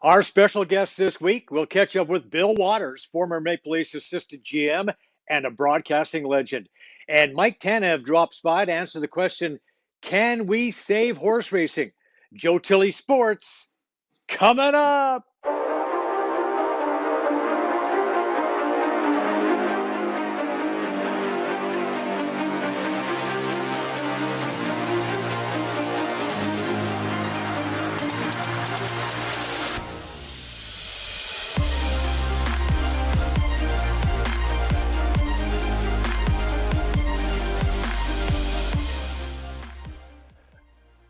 Our special guest this week, we'll catch up with Bill Waters, former Maple Leafs assistant GM and a broadcasting legend. And Mike Tanev drops by to answer the question, can we save horse racing? Joe Tilley Sports, coming up.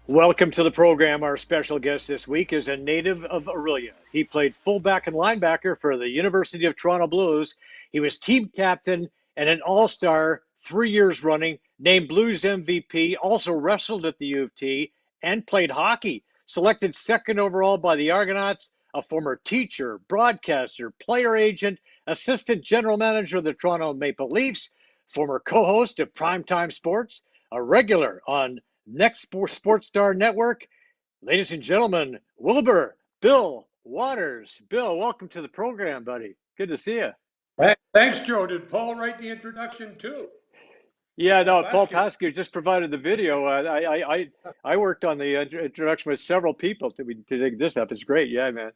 Welcome to the program. Our special guest this week is a native of Orillia. He played fullback and linebacker for the University of Toronto Blues. He was team captain and an AllStar 3 years running, named Blues MVP, also wrestled at the U of T, and played hockey. Selected second overall by the Argonauts, a former teacher, broadcaster, player agent, assistant general manager of the Toronto Maple Leafs, former co-host of Primetime Sports, a regular on NextSportStar Network. Ladies and gentlemen, Wilbur, Bill Waters. Bill, welcome to the program, buddy. Good to see you. Thanks, Joe. Did Paul write the introduction too? Yeah, no, Paul Pascu just provided the video. I worked on the introduction with several people to dig this up. It's great. Yeah, man.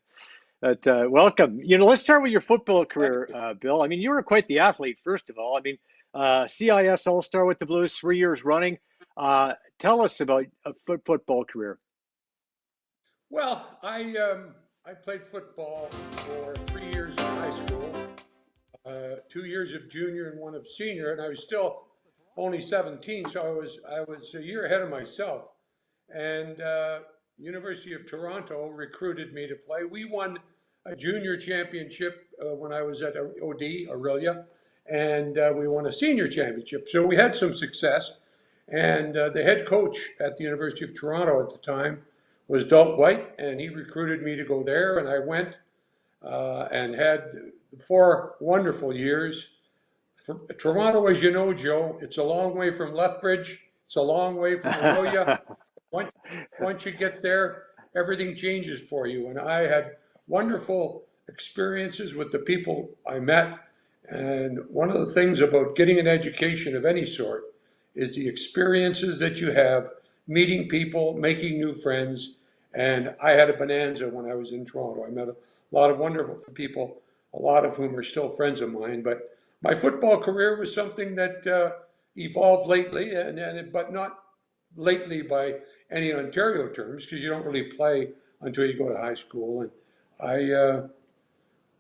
But welcome. Let's start with your football career, Bill. I mean, you were quite the athlete, first of all. I mean, CIS All-Star with the Blues 3 years running. Tell us about a football career. Well, I played football for 3 years in high school, 2 years of junior and one of senior, and I was still only 17, so I was a year ahead of myself. And University of Toronto recruited me to play. We won a junior championship when I was at OD, Orillia, and we won a senior championship. So we had some success. And the head coach at the University of Toronto at the time was Doug White, and he recruited me to go there. And I went and had 4 wonderful years. Toronto, as you know, Joe, it's a long way from Lethbridge. It's a long way from Orillia. Once you get there, everything changes for you. And I had wonderful experiences with the people I met. And one of the things about getting an education of any sort is the experiences that you have, meeting people, making new friends. And I had a bonanza when I was in Toronto. I met a lot of wonderful people, a lot of whom are still friends of mine. But my football career was something that evolved lately, but not lately by any Ontario terms, because you don't really play until you go to high school. And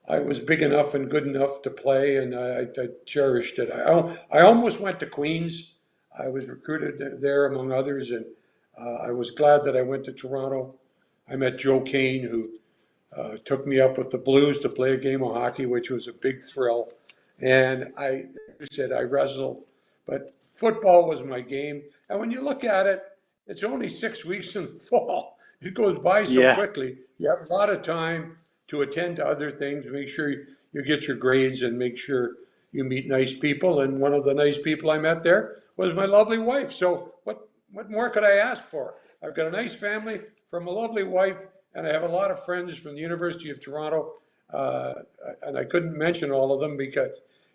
I was big enough and good enough to play, and I cherished it. I almost went to Queens. I was recruited there, among others, and I was glad that I went to Toronto. I met Joe Kane, who took me up with the Blues to play a game of hockey, which was a big thrill. And I wrestled, but football was my game. And when you look at it, it's only 6 weeks in the fall. It goes by so quickly. You have a lot of time to attend to other things, make sure you get your grades and make sure you meet nice people. And one of the nice people I met there was my lovely wife. So what more could I ask for? I've got a nice family from a lovely wife, and I have a lot of friends from the University of Toronto. And I couldn't mention all of them because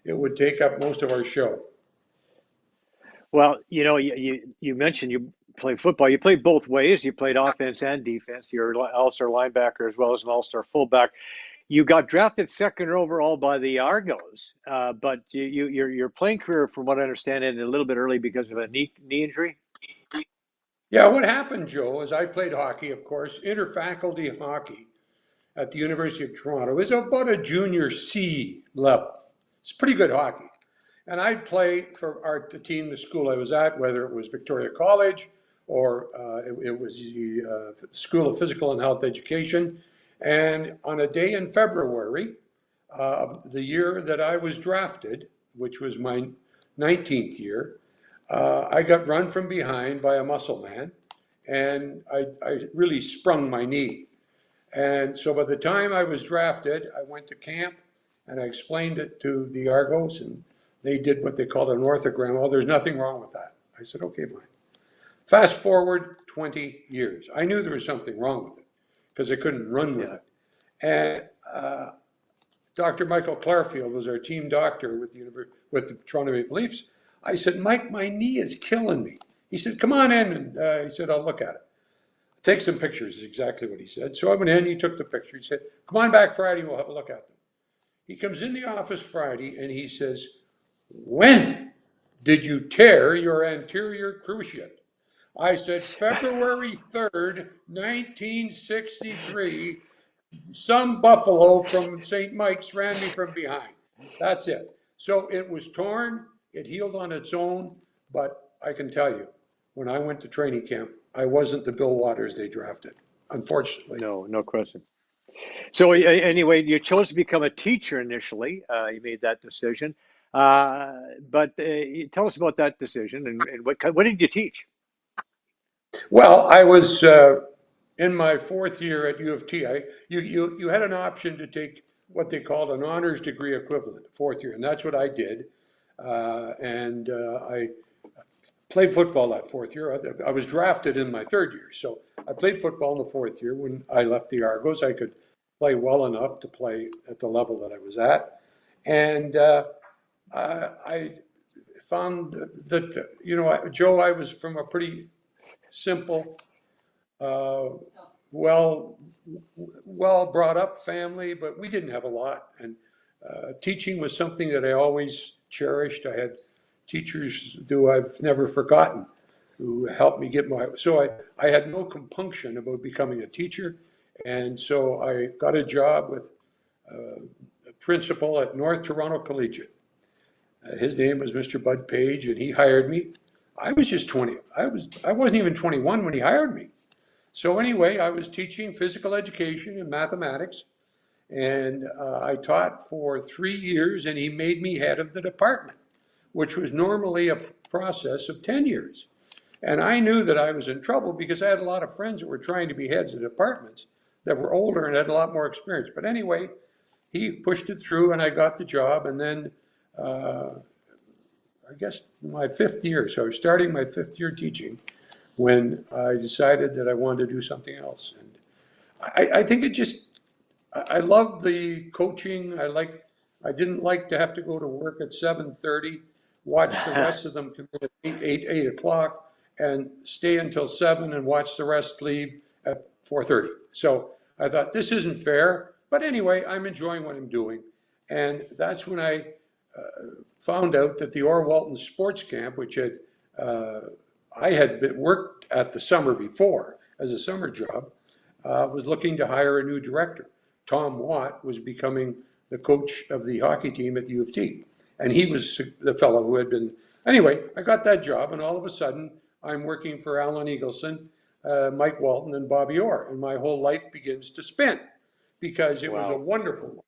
it would take up most of our show. Well, you mentioned you played football. You played both ways. You played offense and defense. You're an all-star linebacker as well as an all-star fullback. You got drafted second overall by the Argos, but your playing career, from what I understand, ended a little bit early because of a knee injury. Yeah, what happened, Joe, is I played hockey, of course, interfaculty hockey at the University of Toronto. It was about a junior C level. It's pretty good hockey. And I'd play for the team, the school I was at, whether it was Victoria College or it was the School of Physical and Health Education. And on a day in February of the year that I was drafted, which was my 19th year, I got run from behind by a muscle man, and I really sprung my knee. And so by the time I was drafted, I went to camp and I explained it to the Argos, and they did what they called an orthogram. Well, there's nothing wrong with that. I said, okay, fine. Fast forward 20 years. I knew there was something wrong with it because I couldn't run with it. And Dr. Michael Clarfield was our team doctor with the Toronto Maple Leafs. I said, Mike, my knee is killing me. He said, come on in. And he said, I'll look at it. Take some pictures, is exactly what he said. So I went in, he took the picture. He said, come on back Friday, we'll have a look at them. He comes in the office Friday and he says, when did you tear your anterior cruciate? I said, February 3rd, 1963, some buffalo from St. Mike's ran me from behind. That's it. So it was torn, it healed on its own, but I can tell you, when I went to training camp, I wasn't the Bill Waters they drafted, unfortunately. No question. So anyway, you chose to become a teacher initially. You made that decision, but tell us about that decision and what did you teach? Well, I was in my fourth year at U of T. You had an option to take what they called an honors degree equivalent, fourth year, and that's what I did. I played football that fourth year. I was drafted in my third year, so I played football in the fourth year. When I left the Argos, I could play well enough to play at the level that I was at, and I found that Joe, I was from a pretty simple, uh, well brought up family, but we didn't have a lot. And teaching was something that I always cherished. I had teachers who I've never forgotten who helped me get I had no compunction about becoming a teacher. And so I got a job with a principal at North Toronto Collegiate. His name was Mr. Bud Page, and he hired me. I was just 20. I wasn't even 21 when he hired me. So anyway, I was teaching physical education and mathematics, and I taught for 3 years, and he made me head of the department, which was normally a process of 10 years. And I knew that I was in trouble because I had a lot of friends that were trying to be heads of departments that were older and had a lot more experience. But anyway, he pushed it through, and I got the job. And then I guess my fifth year, so I was starting my fifth year teaching, when I decided that I wanted to do something else. And I think I love the coaching. I didn't like to have to go to work at 7:30, watch the rest of them come in at 8 o'clock, and stay until 7 and watch the rest leave at 4:30. So I thought, this isn't fair. But anyway, I'm enjoying what I'm doing. And that's when I found out that the Walton Sports Camp, which I had worked at the summer before as a summer job, was looking to hire a new director. Tom Watt was becoming the coach of the hockey team at the U of T. And he was the fellow who had been, anyway, I got that job, and all of a sudden I'm working for Alan Eagleson, Mike Walton, and Bobby Orr, and my whole life begins to spin because it was a wonderful one.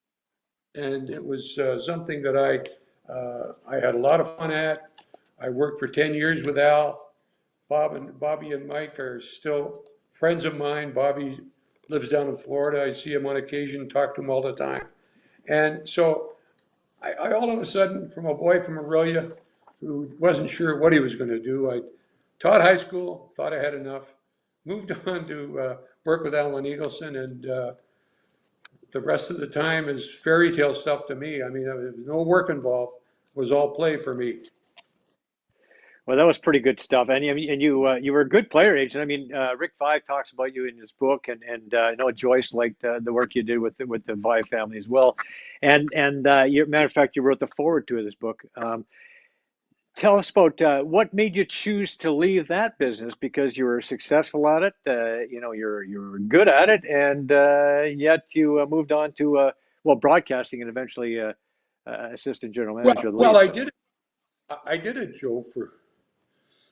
And it was something that I had a lot of fun at. I worked for 10 years with Al. Bobby and Mike are still friends of mine. Bobby lives down in Florida. I see him on occasion, talk to him all the time. And so I all of a sudden, from a boy from Orillia who wasn't sure what he was going to do, I taught high school, thought I had enough, moved on to work with Alan Eagleson, and the rest of the time is fairy tale stuff to me. I mean, there was no work involved. It was all play for me. Well, that was pretty good stuff, and you were a good player, agent. I mean, Rick Five talks about you in his book, and I know Joyce liked the work you did with the Five family as well, and matter of fact, you wrote the forward to this book. Tell us about what made you choose to leave that business because you were successful at it. You're good at it, and yet you moved on to broadcasting and eventually assistant general manager of the Well, league. I did it, Joe,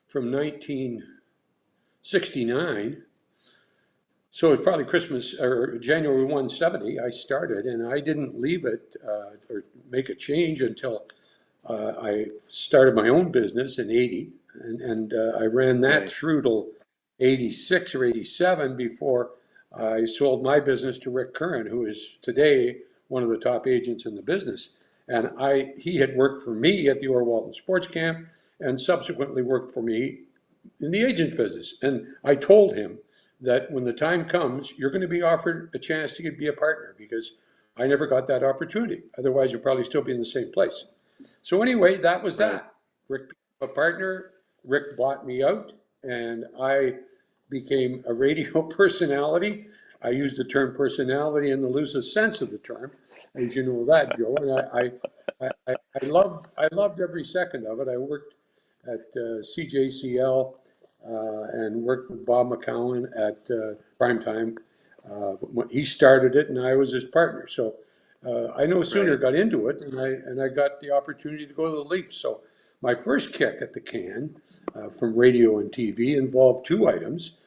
from 1969. So it's probably Christmas or January 170. I started, and I didn't leave it or make a change until I started my own business in 80, and I ran that Right. through till 86 or 87 before I sold my business to Rick Curran, who is today one of the top agents in the business. And he had worked for me at the Walton Sports Camp and subsequently worked for me in the agent business. And I told him that when the time comes, you're going to be offered a chance to be a partner, because I never got that opportunity. Otherwise, you'll probably still be in the same place. So anyway, that was Right. that. Rick became a partner. Rick bought me out, and I became a radio personality. I use the term personality in the loosest sense of the term, as you know that, Joe. And I loved every second of it. I worked at CJCL and worked with Bob McCowan at Primetime. When he started it, and I was his partner. So I no sooner Right. got into it, and I got the opportunity to go to the Leafs. So my first kick at the can from radio and TV involved two items: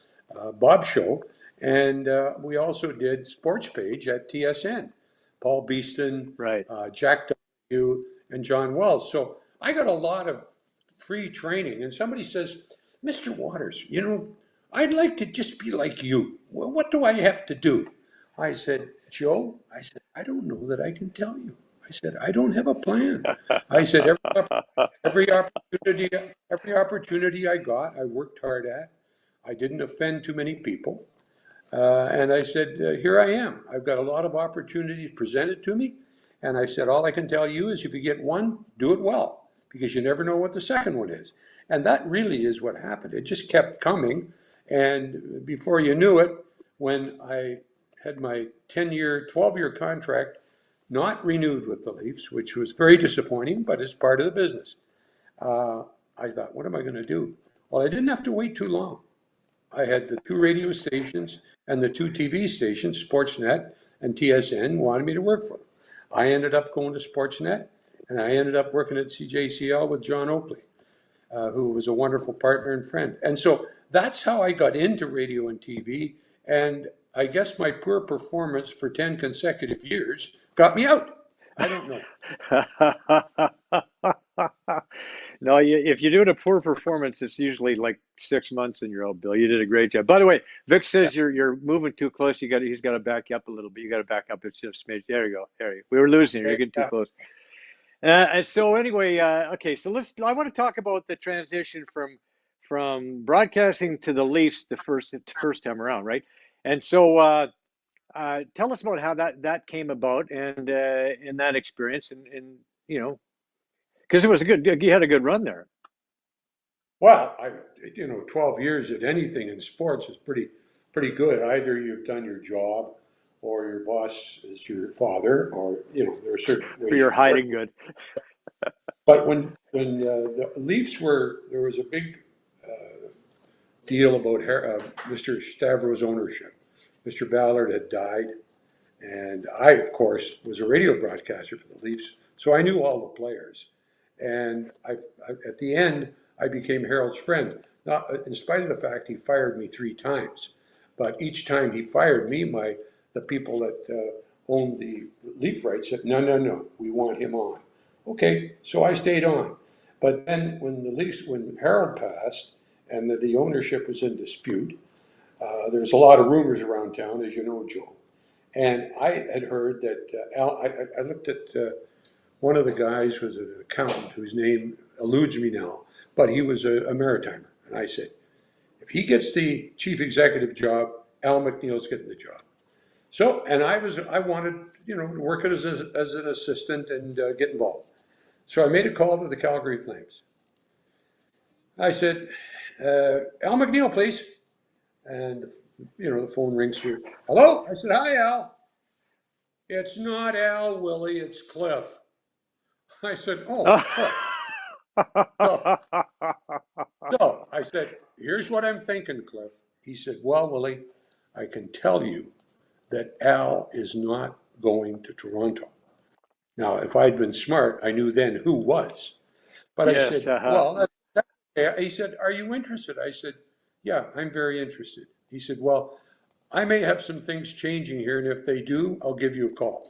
Bob's show, and we also did Sports Page at TSN. Paul Beeston, Right. Jack W, and John Wells. So I got a lot of free training. And somebody says, Mr. Waters, I'd like to just be like you. Well, what do I have to do? I said, Joe, I don't know that I can tell you. I said, I don't have a plan. I said, every opportunity I got, I worked hard at. I didn't offend too many people. And I said, here I am. I've got a lot of opportunities presented to me. And I said, all I can tell you is if you get one, do it well, because you never know what the second one is. And that really is what happened. It just kept coming. And before you knew it, when I had my 12-year contract not renewed with the Leafs, which was very disappointing, but it's part of the business, I thought, what am I going to do? Well, I didn't have to wait too long. I had the two radio stations and the two TV stations, Sportsnet and TSN, wanted me to work for them. I ended up going to Sportsnet, and I ended up working at CJCL with John Oakley, who was a wonderful partner and friend. And so that's how I got into radio and TV. And I guess my poor performance for 10 consecutive years got me out. I don't know. No, if you're doing a poor performance, it's usually like 6 months and you're out, Bill. You did a great job. By the way, Vic Yeah. says you're moving too close. He's got to back you up a little bit. You got to back up. It's just smidge. There you go. We were losing you. You're Okay, getting too yeah. close. So anyway, okay. So I want to talk about the transition from broadcasting to the Leafs the first time around, right? And so tell us about how that came about and in that experience, and because it was you had a good run there. Well, 12 years at anything in sports is pretty good. Either you've done your job, or your boss is your father, or there are certain Or ways you're you can work. hiding good. But when the Leafs there was a big deal about Mr. Stavros' ownership. Mr. Ballard had died, and I, of course, was a radio broadcaster for the Leafs, so I knew all the players. And at the end, I became Harold's friend. Not in spite of the fact he fired me 3 times, but each time he fired me, the people that owned the Leaf rights said, no, we want him on. Okay, so I stayed on. But then when Harold passed and the ownership was in dispute, there was a lot of rumors around town, as you know, Joe. And I had heard that I looked at one of the guys was an accountant whose name eludes me now, but he was a Maritimer. And I said, if he gets the chief executive job, Al McNeil's getting the job. So, and I wanted, to work as an assistant and get involved. So I made a call to the Calgary Flames. I said, Al McNeil, please. And, the phone rings here. Hello? I said, hi, Al. It's not Al, Willie, it's Cliff. I said, oh, Cliff. So, so I said, here's what I'm thinking, Cliff. He said, well, Willie, I can tell you that Al is not going to Toronto. Now, if I'd been smart, I knew then who was. But I Yes. said, well, okay. He said, are you interested? I said, yeah, I'm very interested. He said, well, I may have some things changing here, and if they do, I'll give you a call.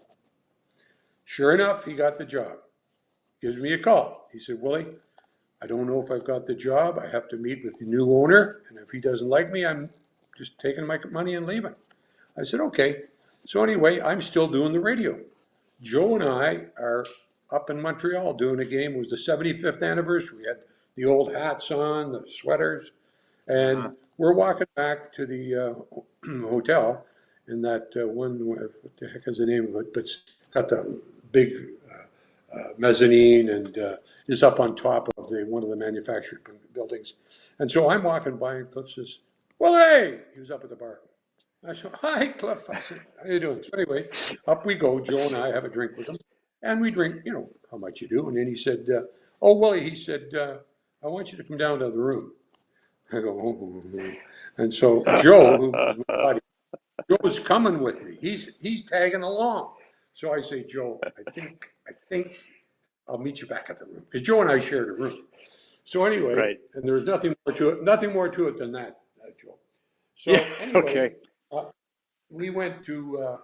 Sure enough, he got the job. Gives me a call. He said, Willie, I don't know if I've got the job. I have to meet with the new owner, and if he doesn't like me, I'm just taking my money and leaving. I said, okay. So anyway, I'm still doing the radio. Joe and I are up in Montreal doing a game. It was the 75th anniversary. We had the old hats on, the sweaters. And we're walking back to the hotel in that one, what the heck is the name of it? But it's got the big mezzanine and is up on top of one of the manufactured buildings. And so I'm walking by and Cliff says, well, hey, he was up at the bar. I said, hi, Cliff. I said, how you doing? So anyway, up we go. Joe and I have a drink with him. And we drink, how much you do. And then he said, oh, Willie, he said, I want you to come down to the room. I go, oh. And so Joe, who was my buddy, Joe's coming with me. He's tagging along. So I say, Joe, I think I'll meet you back at the room. Because Joe and I shared a room. So anyway, Right. and there's nothing more to it than that, Joe. So anyway, Okay. we went to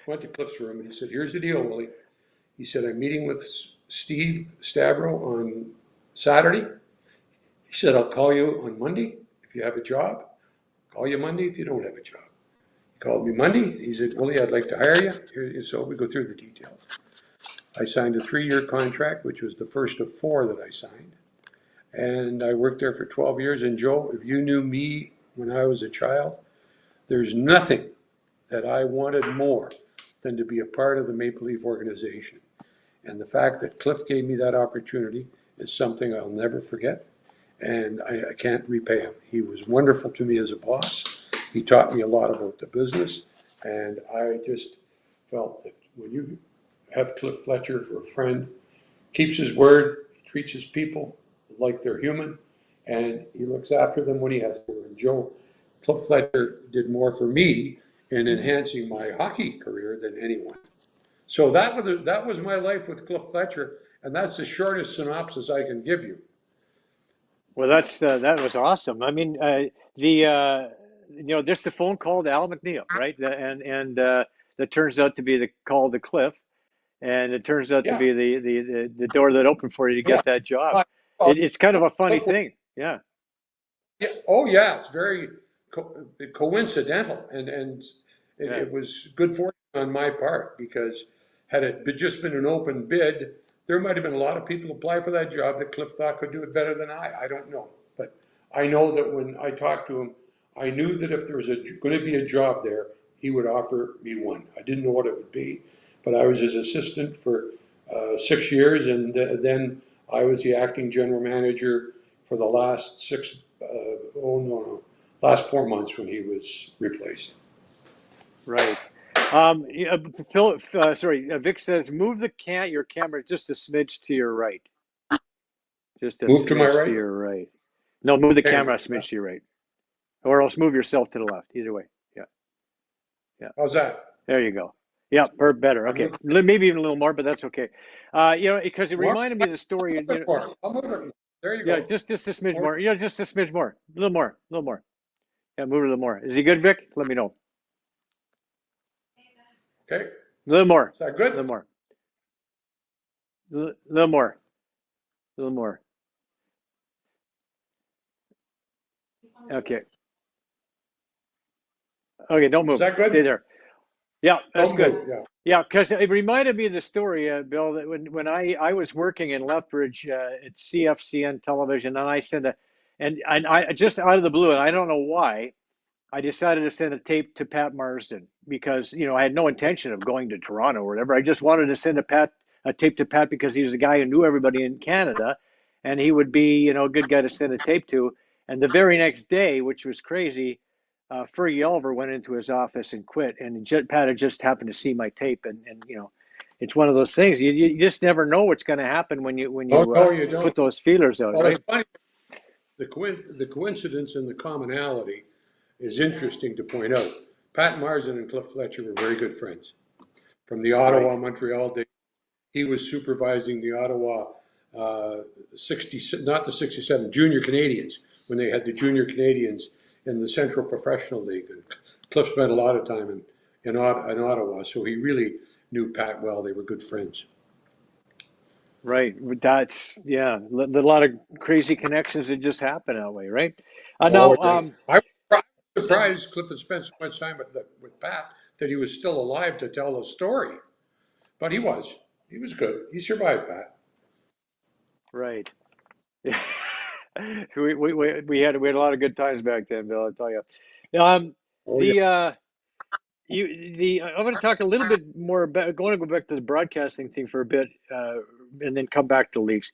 Cliff's room, and he said, here's the deal, Willie. He said, I'm meeting with Steve Stavro on Saturday. He said, I'll call you on Monday if you have a job. Call you Monday if you don't have a job. He called me Monday. He said, Willie, I'd like to hire you. So we go through the details. I signed a 3-year contract, which was the first of 4 that I signed. And I worked there for 12 years. And Joe, if you knew me when I was a child, there's nothing that I wanted more than to be a part of the Maple Leaf organization. And the fact that Cliff gave me that opportunity is something I'll never forget. And I can't repay him. He was wonderful to me as a boss. He taught me a lot about the business. And I just felt that when you have Cliff Fletcher for a friend, keeps his word, treats his people like they're human, and he looks after them when he has to. And Cliff Fletcher did more for me in enhancing my hockey career than anyone. So that was my life with Cliff Fletcher, and that's the shortest synopsis I can give you. Well, that was awesome. I mean, there's the phone call to Al McNeil, right? And that turns out to be the call to Cliff, and it turns out to Yeah, be the door that opened for you to yeah. get that job. Well, It's kind of a funny Cliff, thing. Yeah. yeah. Oh, yeah. It's very coincidental, and Yeah. it was good fortune on my part because had it just been an open bid, there might have been a lot of people apply for that job that Cliff thought could do it better than I. I don't know, but I know that when I talked to him, I knew that if there was going to be a job there, he would offer me one. I didn't know what it would be, but I was his assistant for 6 years, and then I was the acting general manager for the last last 4 months when he was replaced. Right. Yeah, Vic says move your camera just a smidge to your right. Just a Move to my smidge to right. your right. No, move the camera a Camera. smidge to your right. Or else move yourself to the left. Either way. Yeah. Yeah. How's that? There you go. Yeah, better. Okay. Maybe even a little more, but that's okay. Because it reminded me of the story. I'll move it. There you Yeah, go. just a smidge more. Just a smidge more. A little more. A little more. Yeah, move it a little more. Is he good, Vic? Let me know. Okay. A little more. Is that good? A little more. A little more. A little more. Okay. Okay, don't move. Is that good? Stay there. Yeah, that's Don't good. move. Yeah. Yeah, because it reminded me of the story, Bill, that when I was working in Lethbridge at CFCN television, and I just out of the blue, and I don't know why, I decided to send a tape to Pat Marsden because I had no intention of going to Toronto or whatever. I just wanted to send a tape to Pat because he was a guy who knew everybody in Canada, and he would be a good guy to send a tape to. And the very next day, which was crazy, Fergie Oliver went into his office and quit, and Pat had just happened to see my tape, and it's one of those things you just never know what's going to happen when you No, you don't. put those feelers out, Well, right? it's funny. The coincidence and the commonality is interesting to point out. Pat Marsden and Cliff Fletcher were very good friends. From the Right. Ottawa-Montreal days, he was supervising the Ottawa 60, not the 67, junior Canadians, when they had the junior Canadians in the Central Professional League. And Cliff spent a lot of time in Ottawa, so he really knew Pat well. They were good friends. Right. That's a lot of crazy connections that just happen that way, right? Oh, I was surprised Cliff had spent so much time with Pat that he was still alive to tell the story. But he was. He was good. He survived, Pat. Right. We had a lot of good times back then, Bill. I'll tell you. Um, Oh yeah. the I want to talk a little bit more about going to go back to the broadcasting thing for a bit, and then come back to Leafs.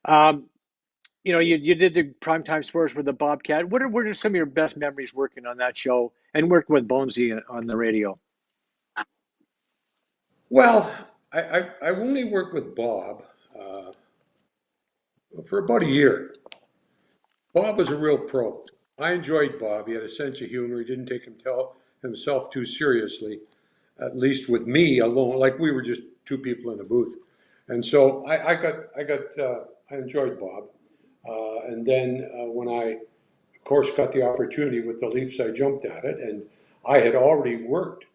Um, you did the primetime sports with the Bobcat. What are some of your best memories working on that show and working with Bonesy on the radio? Well, I've only worked with Bob uh, for about a year. Bob was a real pro. I enjoyed Bob. He had a sense of humor. He didn't take himself too seriously, at least with me alone. Like we were just two people in a booth, and so I enjoyed Bob. And then when I, of course, got the opportunity with the Leafs, I jumped at it, and I had already worked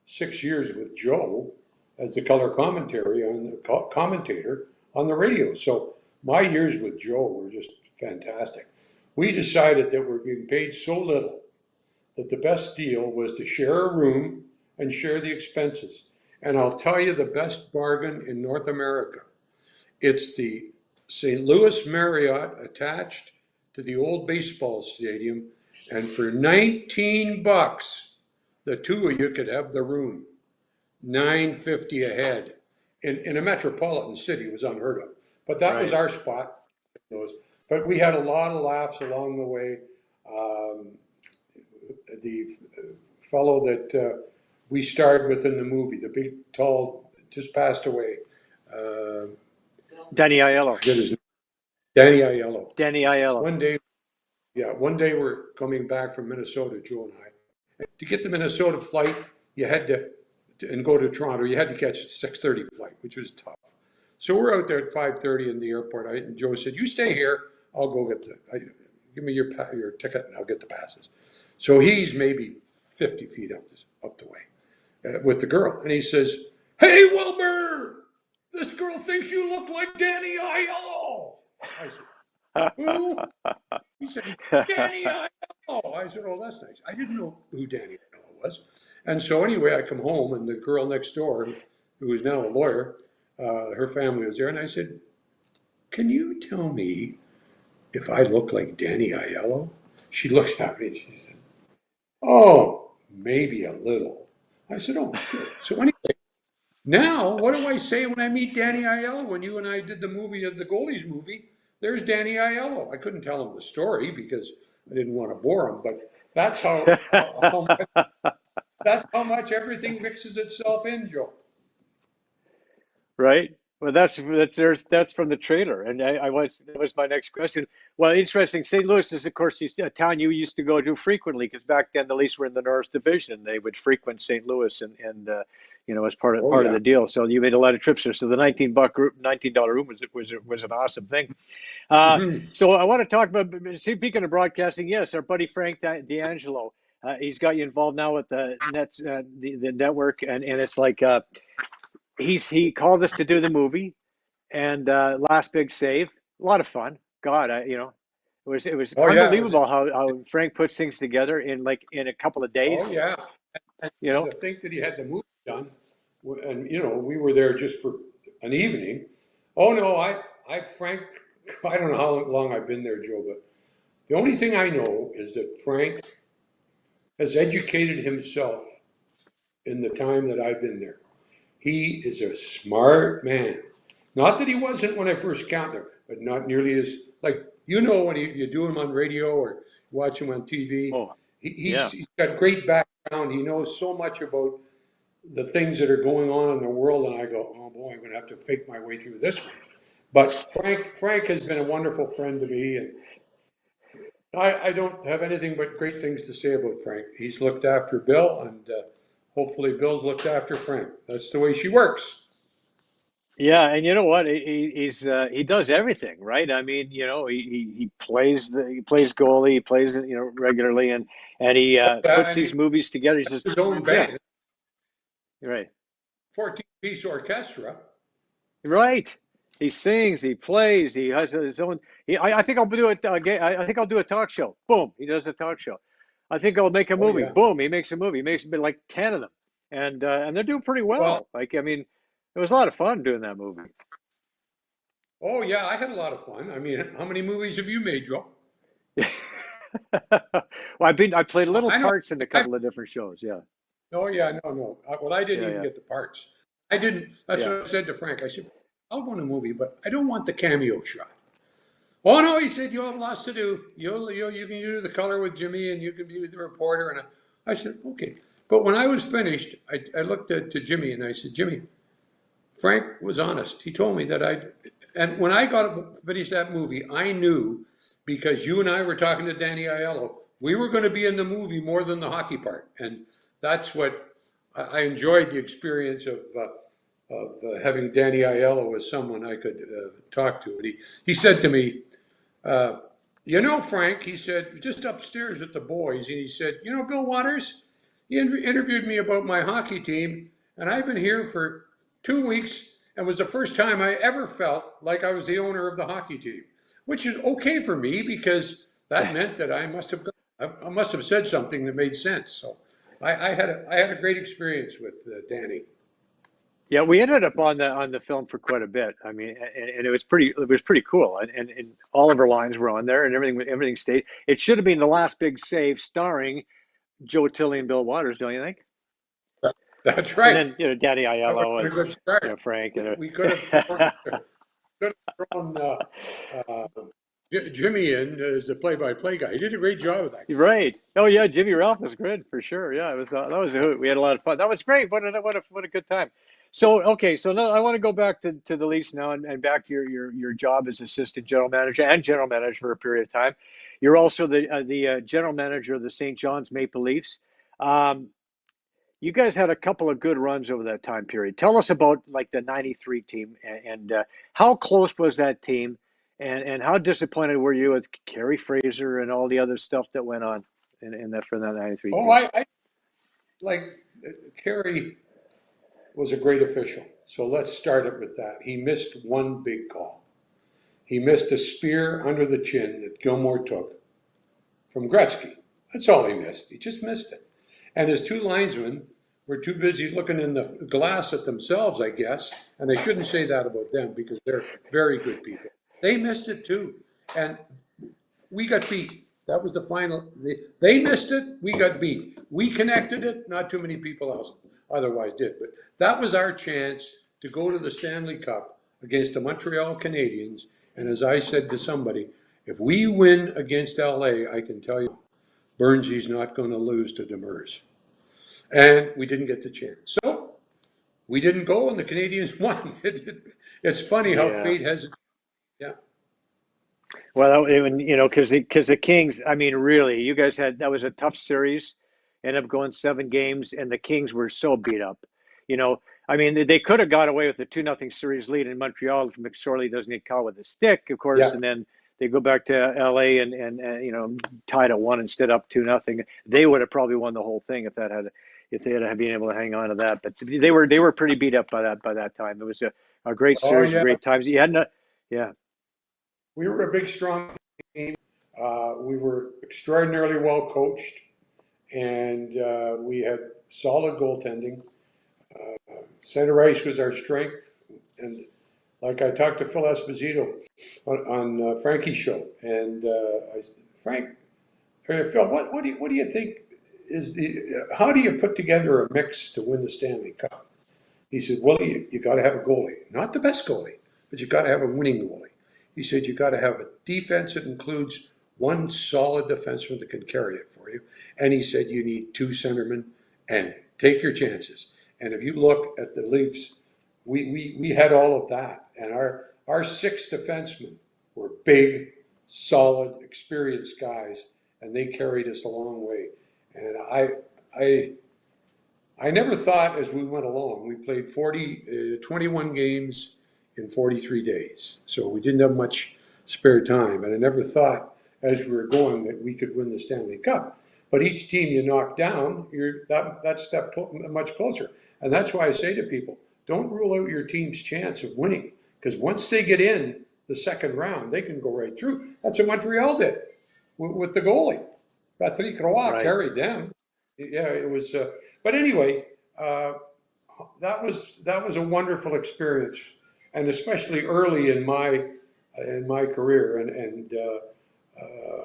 6 years with Joe as the color commentator on the radio. So my years with Joe were just fantastic. We decided that we're being paid so little that the best deal was to share a room and share the expenses. And I'll tell you the best bargain in North America. It's the St. Louis Marriott attached to the old baseball stadium. And for 19 bucks, the two of you could have the room. 950 a head. In a metropolitan city was unheard of. But that was Right. our spot. But we had a lot of laughs along the way. Um, the fellow that we starred with in the movie, the big, tall, just passed away. Uh, Danny I Aiello. forget his name. Danny Aiello. Danny Aiello. One day, yeah, one day we're coming back from Minnesota, Joe and I. To get the Minnesota flight, you had and go to Toronto, you had to catch a 6:30 flight, which was tough. So we're out there at 5:30 in the airport. And Joe said, "You stay here. I'll go give me your ticket, and I'll get the passes." So he's maybe 50 feet up the way with the girl, and he says, "Hey, Wilbur, this girl thinks you look like Danny Aiello." I said, "Who?" He said, "Danny Aiello." I said, "Oh, that's nice." I didn't know who Danny Aiello was. And so anyway, I come home, and the girl next door, who is now a lawyer, her family was there, and I said, "Can you tell me if I look like Danny Aiello?" She looked at me and she said, "Oh, maybe a little." I said, "Oh, good." So anyway, now what do I say when I meet Danny Aiello? When you and I did the movie of the goalies movie, there's Danny Aiello. I couldn't tell him the story because I didn't want to bore him, but that's that's how much everything mixes itself in, Joe. Right. Well, that's from the trailer, and that was my next question. Well, interesting. St. Louis is, of course, a town you used to go to frequently because back then the Leafs were in the North Division. They would frequent St. Louis, and as Oh part of yeah. the deal. So you made a lot of trips there. So the $19 room was an awesome thing. Mhm. So I want to talk about, speaking of broadcasting. Yes, our buddy Frank D'Angelo. He's got you involved now with the Nets, the network, and it's like. He called us to do the movie and Last Big Save. A lot of fun. God, it was Oh yeah, it was. unbelievable how Frank puts things together in a couple of Oh days. yeah. You know, To think that he had the movie done, and we were there just for an evening. Oh no, Frank, I don't know how long I've been there, Joe, but the only thing I know is that Frank has educated himself in the time that I've been there. He is a smart man. Not that he wasn't when I first got there, but not nearly as like when you do him on radio or watch him on TV. oh yeah, He's got great background. He knows so much about the things that are going on in the world, and I go, oh boy, I'm going to have to fake my way through this one. But Frank has been a wonderful friend to me, and I don't have anything but great things to say about Frank. He's looked after Bill, and hopefully Bill's looked after Frank. That's the way she works. yeah. And you know what? He does everything right. I mean, he plays goalie, he plays regularly, and he Yeah, puts and he these movies together. He has says, his own yeah, band, you're right. 14-piece orchestra. Right. He sings, he plays, he has his own. I think I'll do it. I think I'll do a talk show. Boom, he does a talk show. I think I'll make a Oh movie. yeah. Boom, he makes a movie. He makes like 10 of them, and they're doing pretty Well, well. Like I mean, it was a lot of fun doing that movie. Oh yeah, I had a lot of fun. I mean, how many movies have you made, Joe? Well, I played little I know. parts in a I've, couple of different shows. Yeah, oh yeah, no, no. Well, I didn't yeah, even yeah, get the parts. I didn't. That's yeah. what I said to Frank. I said, I'll go in a movie, but I don't want the cameo shot. Oh no, he said, you have lots to do. You can do the color with Jimmy, and you can be the reporter. And I said, okay. But when I was finished, I looked to Jimmy and I said, Jimmy, Frank was honest. He told me that and when I got finished that movie, I knew because you and I were talking to Danny Aiello, we were going to be in the movie more than the hockey part, and that's what I enjoyed the experience of having Danny Aiello as someone I could talk to. And he said to me, uh, you know, Frank, he said, just upstairs with the boys, and he said, you know, Bill Waters, he interviewed me about my hockey team, and I've been here for 2 weeks, and it was the first time I ever felt like I was the owner of the hockey team, which is okay for me because that meant that I must have said something that made sense. So I had a great experience with Danny. Yeah, we ended up on the film for quite a bit. I mean, and it was pretty cool. And all of our lines were on there, and everything stayed. It should have been the last big save, starring Joe Tilley and Bill Waters, don't you think? That's And right. then Danny That would Aiello have been and a good start. Frank We could have could have thrown uh, Jimmy in as the play-by-play guy. He did a great job of that. You're right. Oh yeah, Jimmy Ralph was good for sure. Yeah, it was that was a hoot. We had a lot of fun. That was great. What a good time. So okay, so now I want to go back to the Leafs now and back to your job as assistant general manager and general manager for a period of time. You're also the general manager of the St. John's Maple Leafs. Um, you guys had a couple of good runs over that time period. Tell us about like the '93 team and how close was that team, and how disappointed were you with Kerry Fraser and all the other stuff that went on in that for that '93 Oh, team? I like Kerry was a great official. So let's start it with that. He missed one big call. He missed a spear under the chin that Gilmore took from Gretzky. That's all he missed. He just missed it. And his two linesmen were too busy looking in the glass at themselves, I guess. And I shouldn't say that about them because they're very good people. They missed it too. And we got beat. That was the final. They missed it. We got beat. We connected it. Not too many people else otherwise did. But that was our chance to go to the Stanley Cup against the Montreal Canadiens. And as I said to somebody, if we win against LA, I can tell you, Burnsy's not going to lose to Demers. And we didn't get the chance. So we didn't go, and the Canadians won. It's funny how Yeah. fate has it. Yeah. Well, because the Kings, I mean, really, you guys had that was a tough series. Ended up going 7 games, and the Kings were so beat up. You know, I mean, they could have got away with a 2-0 series lead in Montreal if McSorley doesn't get caught with a stick, of course, Yeah. and then they go back to LA and tied at one instead up 2-0. They would have probably won the whole thing if they had been able to hang on to that. But they were pretty beat up by that time. It was a great Oh, series, of yeah. great times. You had no, yeah. We were a big, strong team. We were extraordinarily well coached, and we had solid goaltending. Center ice was our strength, and like I talked to Phil Esposito on Frankie's show, and Frank, Phil, what do you think is how do you put together a mix to win the Stanley Cup? He said, well, you got to have a goalie, not the best goalie, but you got to have a winning goalie. He said, you got to have a defense that includes one solid defenseman that can carry it for you. And he said, you need two centermen and take your chances. And if you look at the Leafs, we had all of that. And our six defensemen were big, solid, experienced guys, and they carried us a long way. And I never thought as we went along, we played 21 games in 43 days. So we didn't have much spare time. And I never thought as we were going that we could win the Stanley Cup. But each team you knock down, you're that step much closer. And that's why I say to people, don't rule out your team's chance of winning. Because once they get in the second round, they can go right through. That's what Montreal did with the goalie. Patrick Roy Right. carried them. Yeah, it was. But anyway, uh, that was a wonderful experience. and especially early in my career. And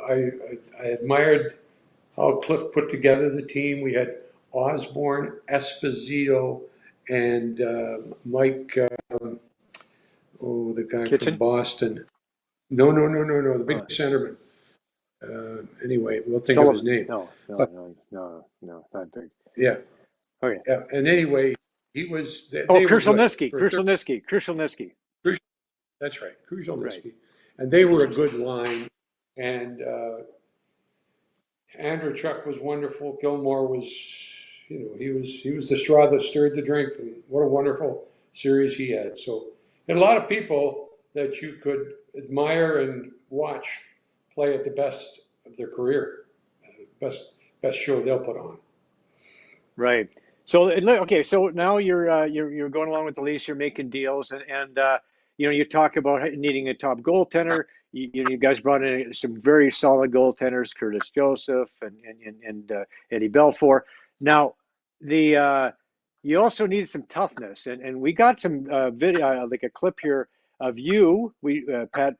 I admired how Cliff put together the team. We had Osborne, Esposito, and Mike, the guy from Kitchen? Boston. No, the big Oh, centerman. Anyway, we'll think of his Sullivan? name. No, But not big. yeah, Okay. yeah. And anyway, he was. Oh, They were good for 30. Krushelnyski. That's right, Right. Kruzhelnyski. And they were a good line. And Andrew Chuck was wonderful. Gilmore was, he was the straw that stirred the drink. And what a wonderful series he had. So, and a lot of people that you could admire and watch play at the best of their career, best show they'll put on. Right. So okay. So now you're going along with the Leafs. You're making deals, and you talk about needing a top goaltender. You guys brought in some very solid goaltenders, Curtis Joseph and Eddie Belfour. Now the you also need some toughness, and we got some video, like a clip here of you.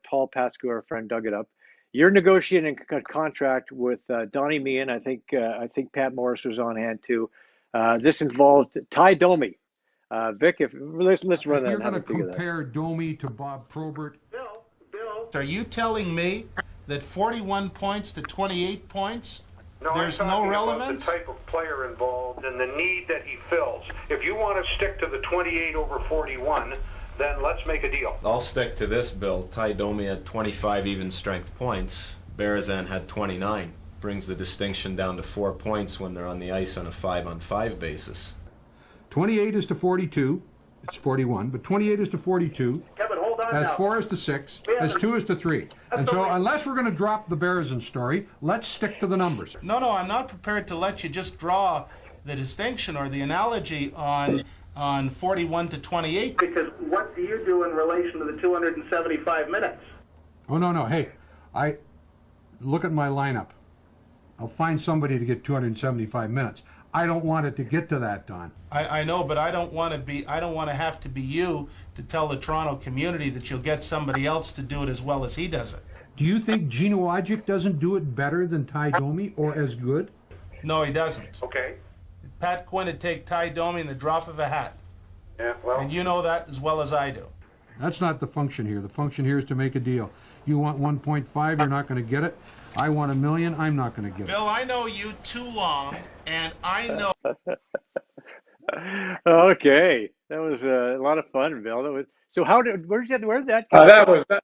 Paul Patsku, our friend, dug it up. You're negotiating a contract with Donnie Meehan. I think Pat Morris was on hand too. This involved Ty Domi. Vic, let's run If that you're and have going a to think of that. compare Domi to Bob Probert, Bill, Are you telling me that 41 points to 28 points, no, there's I'm no talking relevance? about the type of player involved and the need that he fills. If you want to stick to the 28 over 41, then let's make a deal. I'll stick to this, Bill. Ty Domi had 25 even strength points. Berezan had 29. Brings the distinction down to 4 points when they're on the ice on a 5-on-5 basis. 28 is to 42. It's 41, but 28 is to 42. Kevin, hold on That's now. 4 is to 6. That's 2 is to 3. And so unless we're going to drop the Berezan story, let's stick to the numbers. No, I'm not prepared to let you just draw the distinction or the analogy on 41 to 28. Because what do you do in relation to the 275 minutes? Oh, no. Hey, I look at my lineup. I'll find somebody to get 275 minutes. I don't want it to get to that, Don. I know, but I don't want to have to be you to tell the Toronto community that you'll get somebody else to do it as well as he does it. Do you think Gino Ajic doesn't do it better than Ty Domi or as good? No, he doesn't. Okay. Pat Quinn would take Ty Domi in the drop of a hat. Yeah, well. And you know that as well as I do. That's not the function here. The function here is to make a deal. You want 1.5, you're not going to get it. I want $1 million, I'm not going to get it. Bill, I know you too long, and I know. Okay, that was a lot of fun, Bill. That was so. Where did that come That from? was that.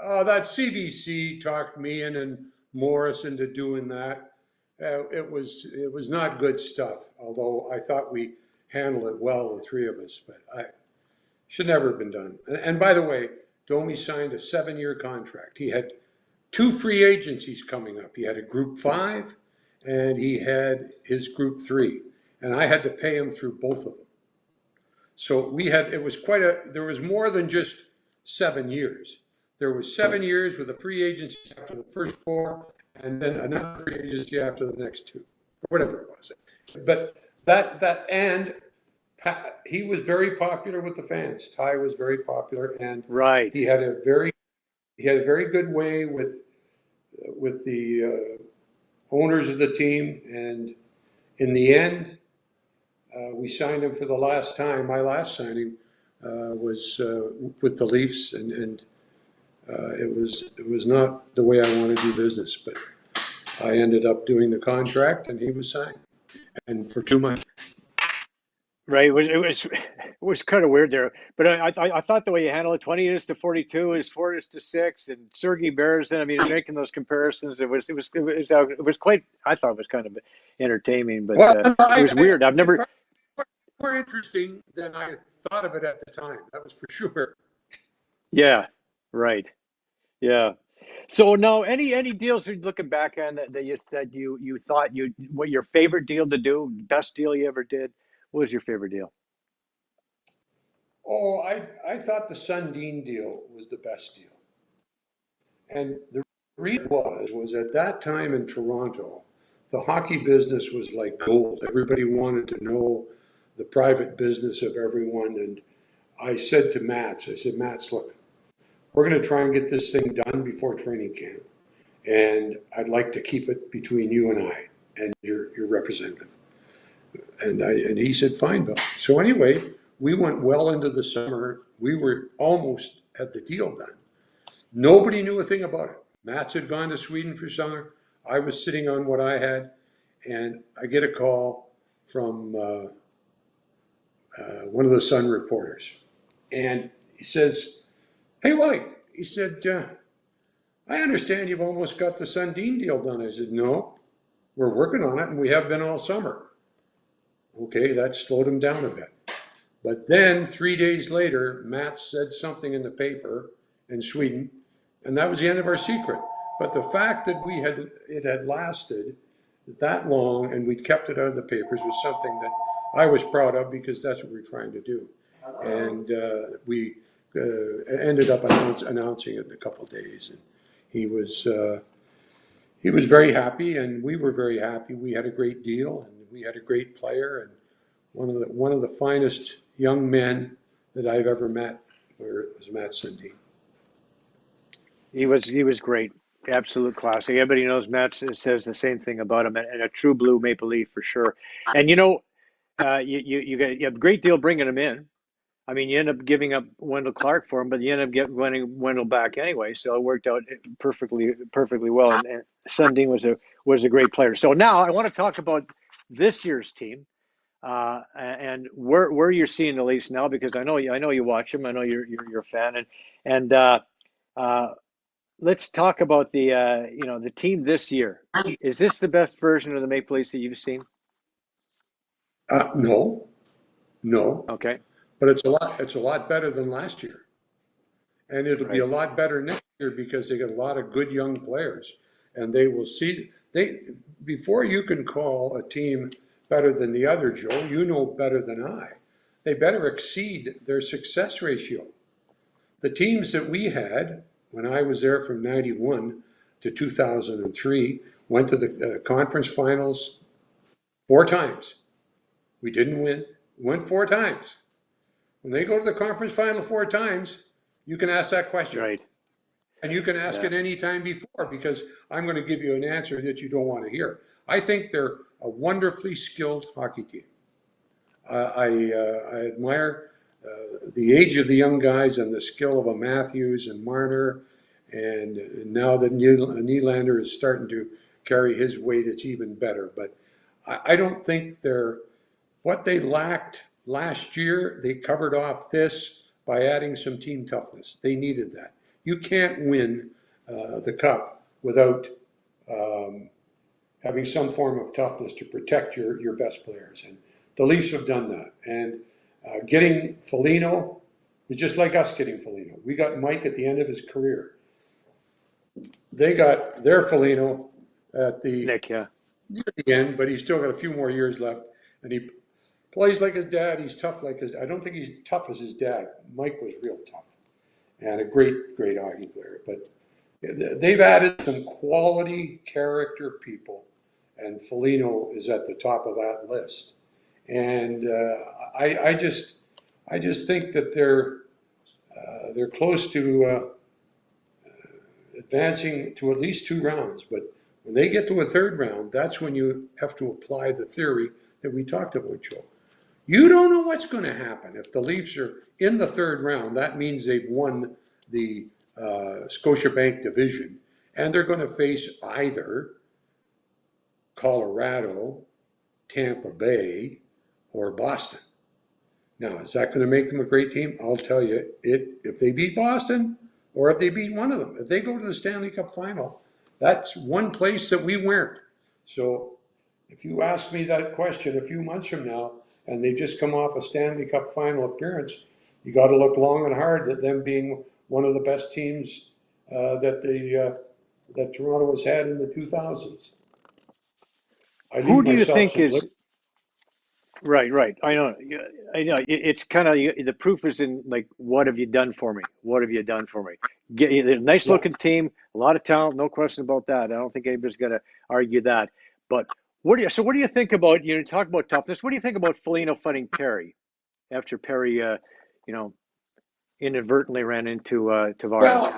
That CBC talked me and Morris into doing that. It was not good stuff. Although I thought we handled it well, the three of us, but I should never have been done. And by the way, Domi signed a 7-year contract. He had 2 free agencies coming up. He had a Group 5, and he had his Group 3, and I had to pay him through both of them. So there was more than just 7 years. There was 7 years with a free agency after the first 4, and then another free agency after the next 2, or whatever it was. But he was very popular with the fans. Ty was very popular, and Right. he had a very good way with the owners of the team, and in the end, we signed him for the last time. My last signing was with the Leafs, and it was not the way I want to do business, but I ended up doing the contract, and he was signed, and for 2 months. Right. It was kind of weird there, but I thought the way you handled it, 20 is to 42 is 4 is to 6, and Sergei Berezin. I mean, making those comparisons, it was quite. I thought it was kind of entertaining, but it was weird. I've never. More interesting than I thought of it at the time. That was for sure. Yeah. Right. Yeah. So now, any deals you're looking back on that you thought what your favorite deal to do, best deal you ever did? What was your favorite deal? Oh, I thought the Sundin deal was the best deal. And the reason was at that time in Toronto, the hockey business was like gold. Everybody wanted to know the private business of everyone. And I said to Mats, Mats, look, we're going to try and get this thing done before training camp. And I'd like to keep it between you and I and your representative. And he said, fine, Bill. So anyway, we went well into the summer. We were almost had the deal done. Nobody knew a thing about it. Mats had gone to Sweden for summer. I was sitting on what I had, and I get a call from one of the Sun reporters. And he says, hey, Willie, he said, I understand you've almost got the Sundin deal done. I said, no, we're working on it, and we have been all summer. Okay, that slowed him down a bit. But then 3 days later, Matt said something in the paper in Sweden, and that was the end of our secret. But the fact that it had lasted that long and we'd kept it out of the papers was something that I was proud of, because that's what we were trying to do. And we ended up announcing it in a couple of days. And he was very happy, and we were very happy. We had a great deal, and we had a great player, and one of the finest young men that I've ever met was Mats Sundin. He was great, absolute classic. Everybody knows Matt says the same thing about him, and a true blue Maple Leaf for sure. And you have a great deal bringing him in. I mean, you end up giving up Wendell Clark for him, but you end up getting Wendell back anyway. So it worked out perfectly well. And Sundin was a great player. So now I want to talk about this year's team, and where you're seeing the Leafs now, because I know you watch them. I know you're a fan, and let's talk about the team this year. Is this the best version of the Maple Leafs that you've seen? No. Okay. But it's a lot better than last year. And it'll be a lot better next year, because they got a lot of good young players. And they will see, before you can call a team better than the other, Joe, you know better than I, they better exceed their success ratio. The teams that we had when I was there from 91 to 2003 went to the conference finals 4 times. We didn't win, went 4 times. When they go to the conference final 4 times, you can ask that question. Right. And you can ask it any time before, because I'm going to give you an answer that you don't want to hear. I think they're a wonderfully skilled hockey team. I admire the age of the young guys and the skill of a Matthews and Marner. And now that Nylander is starting to carry his weight, it's even better. But I don't think what they lacked last year, they covered off this by adding some team toughness. They needed that. You can't win the cup without having some form of toughness to protect your best players. And the Leafs have done that. And getting Foligno is just like us getting Foligno. We got Mike at the end of his career. They got their Foligno at the end, but he's still got a few more years left. And he plays like his dad. He's tough like his. I don't think he's tough as his dad. Mike was real tough, and a great hockey player. But they've added some quality character people, and Foligno is at the top of that list. And I just think that they're close to advancing to at least 2 rounds. But when they get to a 3rd round, that's when you have to apply the theory that we talked about, Joe. You don't know what's going to happen. If the Leafs are in the 3rd round, that means they've won the Scotiabank division, and they're going to face either Colorado, Tampa Bay, or Boston. Now, is that going to make them a great team? I'll tell you, if they beat Boston, or if they beat one of them, if they go to the Stanley Cup final, that's one place that we weren't. So if you ask me that question a few months from now, and they just come off a Stanley Cup final appearance, you got to look long and hard at them being one of the best teams that Toronto has had in the 2000s. Who do you think is right? I know. It's kind of the proof is in, like, what have you done for me? What have you done for me? Get a nice looking team, a lot of talent, no question about that. I don't think anybody's going to argue that. But what do you think about, talk about toughness? What do you think about Foligno fighting Perry after Perry, inadvertently ran into Tavares. Well,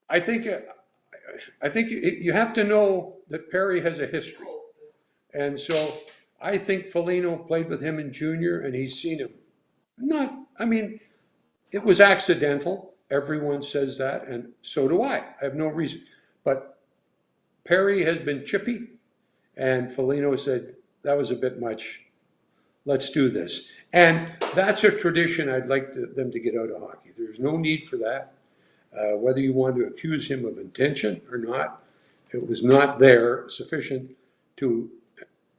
I think you have to know that Perry has a history, and so I think Foligno played with him in junior, and he's seen him. I mean, it was accidental. Everyone says that, and so do I. I have no reason, but Perry has been chippy, and Foligno said that was a bit much. Let's do this, and that's a tradition I'd like them to get out of hockey. There's no need for that. Whether you want to accuse him of intention or not, it was not there sufficient to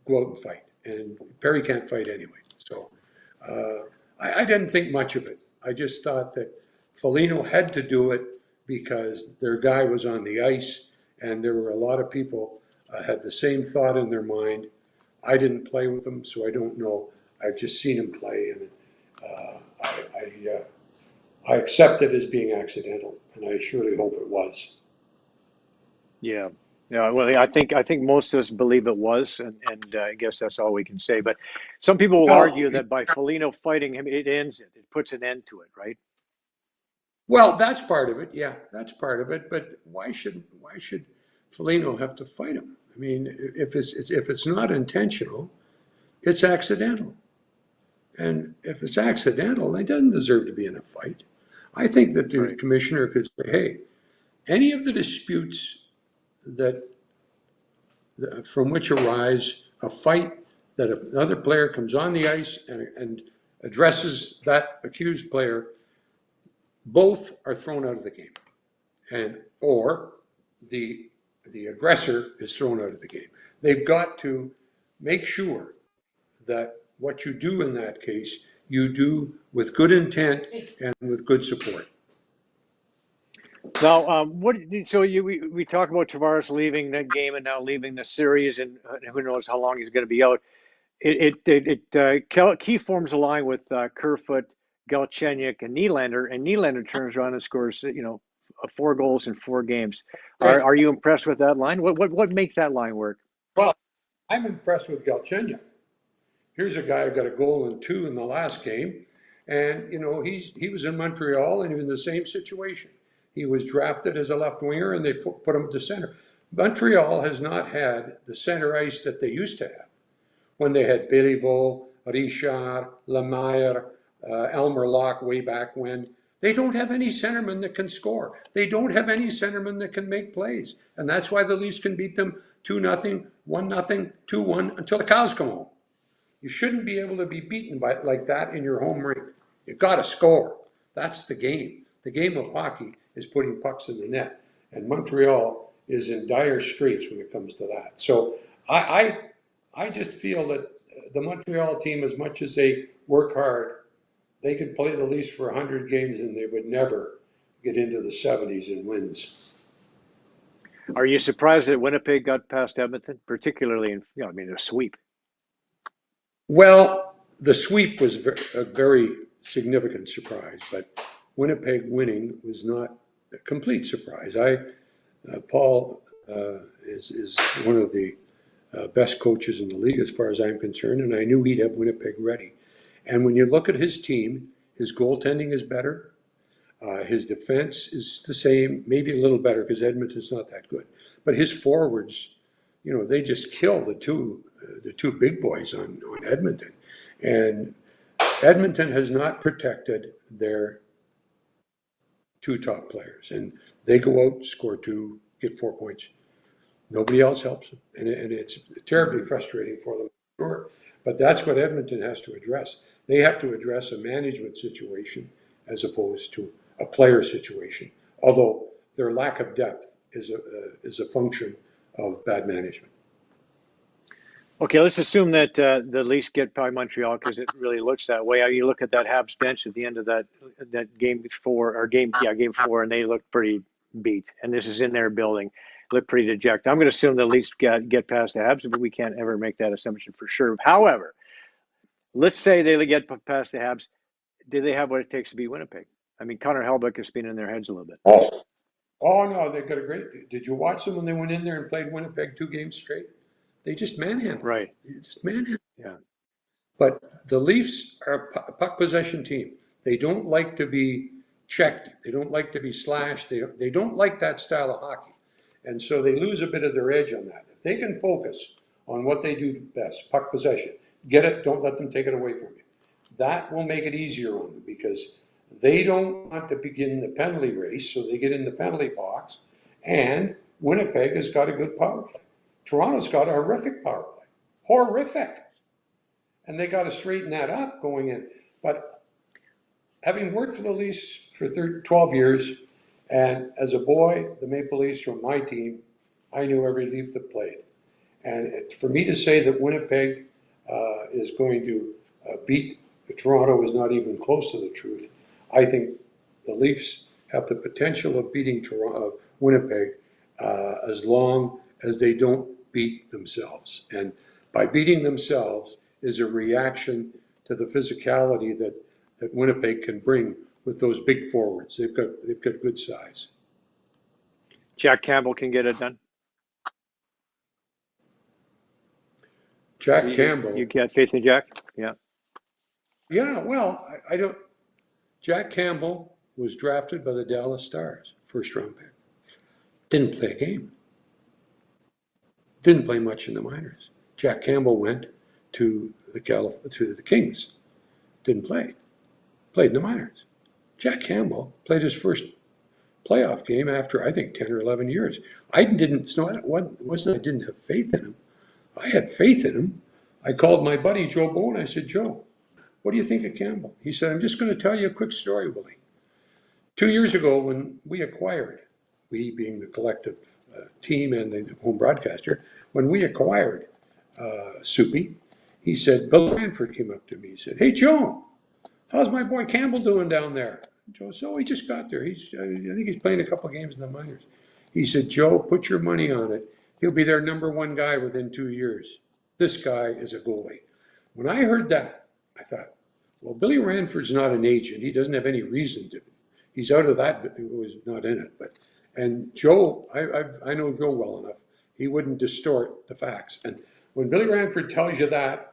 go out and fight. And Perry can't fight anyway. So I didn't think much of it. I just thought that Foligno had to do it because their guy was on the ice, and there were a lot of people had the same thought in their mind. I didn't play with him, so I don't know. I've just seen him play, and I accept it as being accidental, and I surely hope it was. Yeah. Yeah, well, I think most of us believe it was, and I guess that's all we can say. But some people will argue that by Foligno fighting him, it ends it. It puts an end to it, right? Well, that's part of it. Yeah, that's part of it. But why should Foligno have to fight him? I mean, if it's not intentional, it's accidental. And if it's accidental, he doesn't deserve to be in a fight. I think that the commissioner could say, hey, any of the disputes that from which arise a fight that another player comes on the ice and addresses that accused player, both are thrown out of the game, and or the aggressor is thrown out of the game. They've got to make sure that what you do in that case, you do with good intent and with good support. Now, we talk about Tavares leaving that game and now leaving the series, and who knows how long he's going to be out. Key forms a line with Kerfoot, Galchenyuk, and Nylander turns around and scores 4 goals in 4 games. Right. Are you impressed with that line? What makes that line work? Well, I'm impressed with Galchenyuk. Here's a guy who got a goal and 2 in the last game, and he was in Montreal and he was in the same situation. He was drafted as a left winger, and they put him to center. Montreal has not had the center ice that they used to have when they had Béliveau, Richard, Lemaire, Elmer Locke way back when. They don't have any centermen that can score. They don't have any centermen that can make plays. And that's why the Leafs can beat them 2-0, 1-0, 2-1 until the cows come home. You shouldn't be able to be beaten by like that in your home rink. You've got to score. That's the game. The game of hockey is putting pucks in the net. And Montreal is in dire straits when it comes to that. So I just feel that the Montreal team, as much as they work hard, they could play the Leafs for 100 games and they would never get into the 70s in wins. Are you surprised that Winnipeg got past Edmonton, particularly in a sweep? Well, the sweep was a very significant surprise, but Winnipeg winning was not a complete surprise. Paul is one of the best coaches in the league as far as I'm concerned, and I knew he'd have Winnipeg ready. And when you look at his team, his goaltending is better. His defense is the same, maybe a little better because Edmonton's not that good. But his forwards, they just kill the two big boys on Edmonton. And Edmonton has not protected their 2 top players. And they go out, score 2, get 4 points. Nobody else helps them. And it's terribly frustrating for them, sure. But that's what Edmonton has to address. They have to address a management situation as opposed to a player situation. Although their lack of depth is a function of bad management. Okay, let's assume that the Leafs get by Montreal because it really looks that way. You look at that Habs bench at the end of that game 4 game 4, and they look pretty beat. And this is in their building, look pretty dejected. I'm going to assume the Leafs get past the Habs, but we can't ever make that assumption for sure. However, let's say they get past the Habs. Do they have what it takes to beat Winnipeg? I mean, Connor Hellebuyck has been in their heads a little bit. Oh no, they've got a great. Did you watch them when they went in there and played Winnipeg 2 games straight? They just manhandled. Right. They just manhandled. Yeah. But the Leafs are a puck possession team. They don't like to be checked. They don't like to be slashed. They don't like that style of hockey. And so they lose a bit of their edge on that. If they can focus on what they do best, puck possession, get it, don't let them take it away from you. That will make it easier on them because they don't want to begin the penalty race, so they get in the penalty box. And Winnipeg has got a good power play. Toronto's got a horrific power play. Horrific. And they got to straighten that up going in. But having worked for the Leafs for 12 years, and as a boy, the Maple Leafs were my team, I knew every Leaf that played. And for me to say that Winnipeg is going to beat Toronto is not even close to the truth. I think the Leafs have the potential of beating Winnipeg as long as they don't beat themselves. And by beating themselves is a reaction to the physicality that Winnipeg can bring with those big forwards. They've got good size. Jack Campbell can get it done. Jack Campbell. You got faith in Jack? Yeah. Yeah, well, I don't. Jack Campbell was drafted by the Dallas Stars, first round pick. Didn't play a game. Didn't play much in the minors. Jack Campbell went to the Kings. Didn't play. Played in the minors. Jack Campbell played his first playoff game after, I think, 10 or 11 years. It wasn't I didn't have faith in him. I had faith in him. I called my buddy Joe Bowen. I said, Joe, what do you think of Campbell? He said, I'm just going to tell you a quick story, Willie. 2 years ago, when we acquired, we being the collective team and the home broadcaster, when we acquired Soupy, he said, Bill Ranford came up to me. He said, hey, Joe, how's my boy Campbell doing down there? Joe said, oh, he just got there. I think he's playing a couple of games in the minors. He said, Joe, put your money on it. He'll be their number one guy within 2 years. This guy is a goalie. When I heard that, I thought, well, Billy Ranford's not an agent. He doesn't have any reason to. He's out of that, but he was not in it. And Joe, I know Joe well enough. He wouldn't distort the facts. And when Billy Ranford tells you that,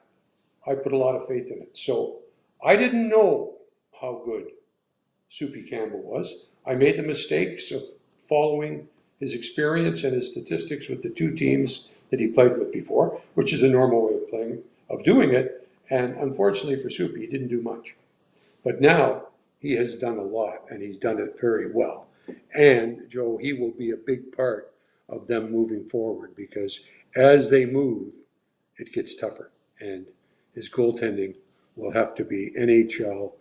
I put a lot of faith in it. So I didn't know how good Soupy Campbell was. I made the mistakes of following his experience and his statistics with the two teams that he played with before, which is a normal way of doing it. And unfortunately for Soupy, he didn't do much. But now he has done a lot, and he's done it very well. And Joe, he will be a big part of them moving forward because as they move, it gets tougher. And his goaltending will have to be NHL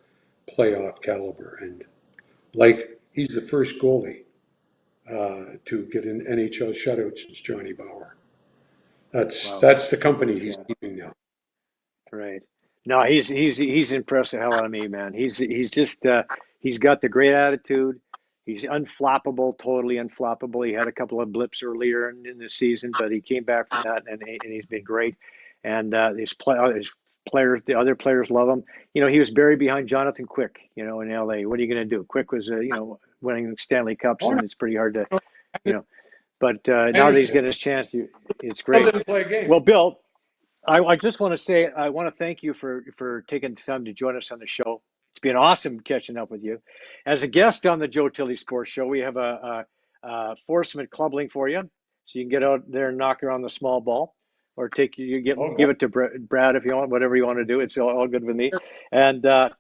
playoff caliber. And like he's the first goalie to get an NHL shutout since Johnny Bauer. That's the company he's keeping now. Right. No, he's impressed the hell out of me, man. He's just he's got the great attitude. He's unflappable, totally unflappable. He had a couple of blips earlier in the season, but he came back from that, and he's been great. And his players, the other players love him. You know, he was buried behind Jonathan Quick, you know, in LA. What are you going to do? Quick was, winning Stanley Cups, and it's pretty hard to, But now that he's getting his chance, it's great. Well, Bill, I just want to say I want to thank you for taking the time to join us on the show. It's been awesome catching up with you. As a guest on the Joe Tilley Sports Show, we have a Forceman club link for you, so you can get out there and knock around the small ball, or give it to Brad if you want, whatever you want to do. It's all good with me. And I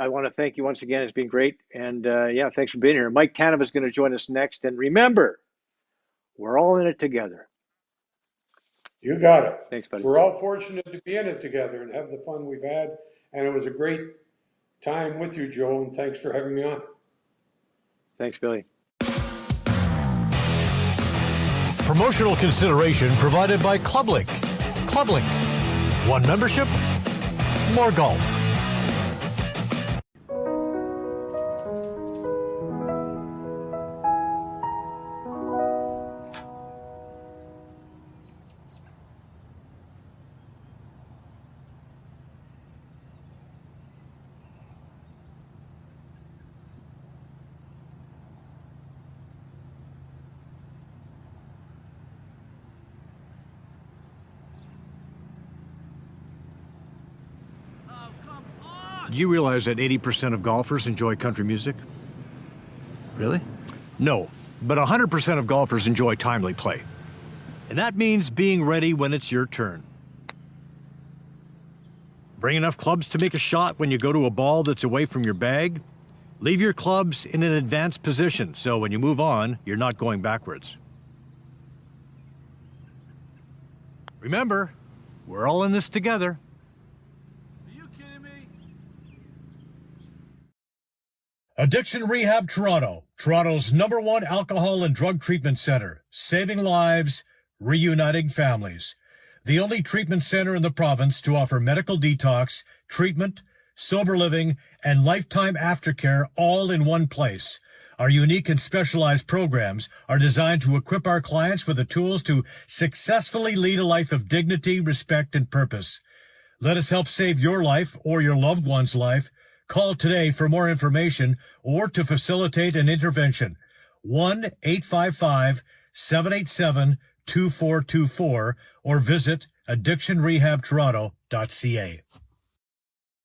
want to thank you once again. It's been great, and thanks for being here. Mike Tanev is going to join us next, and remember, we're all in it together. You got it. Thanks, buddy. We're all fortunate to be in it together and have the fun we've had. And it was a great time with you, Joe, and thanks for having me on. Thanks, Billy. Promotional consideration provided by ClubLink. ClubLink. One membership, more golf. Oh, come Do you realize that 80% of golfers enjoy country music? Really? No, but 100% of golfers enjoy timely play. And that means being ready when it's your turn. Bring enough clubs to make a shot when you go to a ball that's away from your bag. Leave your clubs in an advanced position, so when you move on, you're not going backwards. Remember, we're all in this together. Are you kidding me? Addiction Rehab Toronto, Toronto's #1 alcohol and drug treatment center, saving lives, reuniting families. The only treatment center in the province to offer medical detox, treatment, sober living, and lifetime aftercare all in one place. Our unique and specialized programs are designed to equip our clients with the tools to successfully lead a life of dignity, respect, and purpose. Let us help save your life or your loved one's life. Call today for more information or to facilitate an intervention. 1-855-787-2424 or visit addictionrehabtoronto.ca.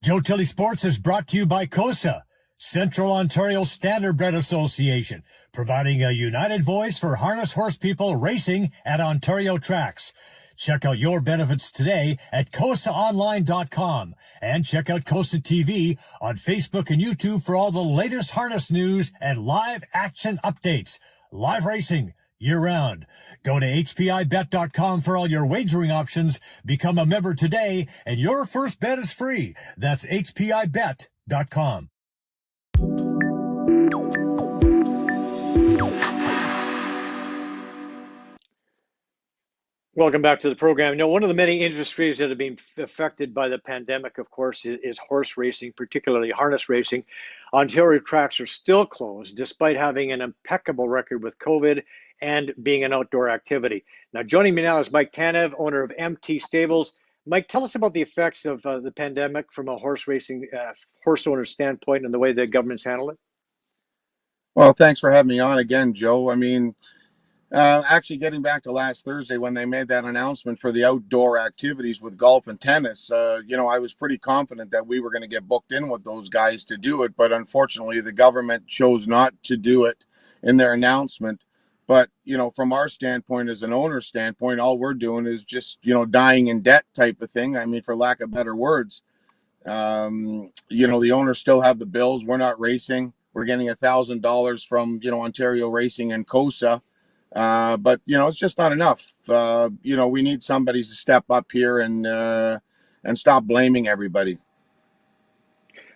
Joe Tilley Sports is brought to you by COSA, Central Ontario Standardbred Association, providing a united voice for harness horse people racing at Ontario tracks. Check out your benefits today at COSAonline.com and check out COSA TV on Facebook and YouTube for all the latest harness news and live action updates. Live racing year-round. Go to hpibet.com for all your wagering options. Become a member today, and your first bet is free. That's hpibet.com. Welcome back to the program. You know, one of the many industries that have been affected by the pandemic, of course, is horse racing, particularly harness racing. Ontario tracks are still closed despite having an impeccable record with COVID and being an outdoor activity. Now, joining me now is Mike Tanev, owner of MT Stables. Mike, tell us about the effects of the pandemic from a horse racing, horse owner standpoint and the way the government's handled it. Well, thanks for having me on again, Joe. I mean, actually, getting back to last Thursday when they made that announcement for the outdoor activities with golf and tennis, I was pretty confident that we were going to get booked in with those guys to do it. But unfortunately, the government chose not to do it in their announcement. But, from our standpoint, as an owner standpoint, all we're doing is just, dying in debt type of thing. I mean, for lack of better words, the owners still have the bills. We're not racing. We're getting $1,000 from, Ontario Racing and COSA. But it's just not enough. We need somebody to step up here and stop blaming everybody.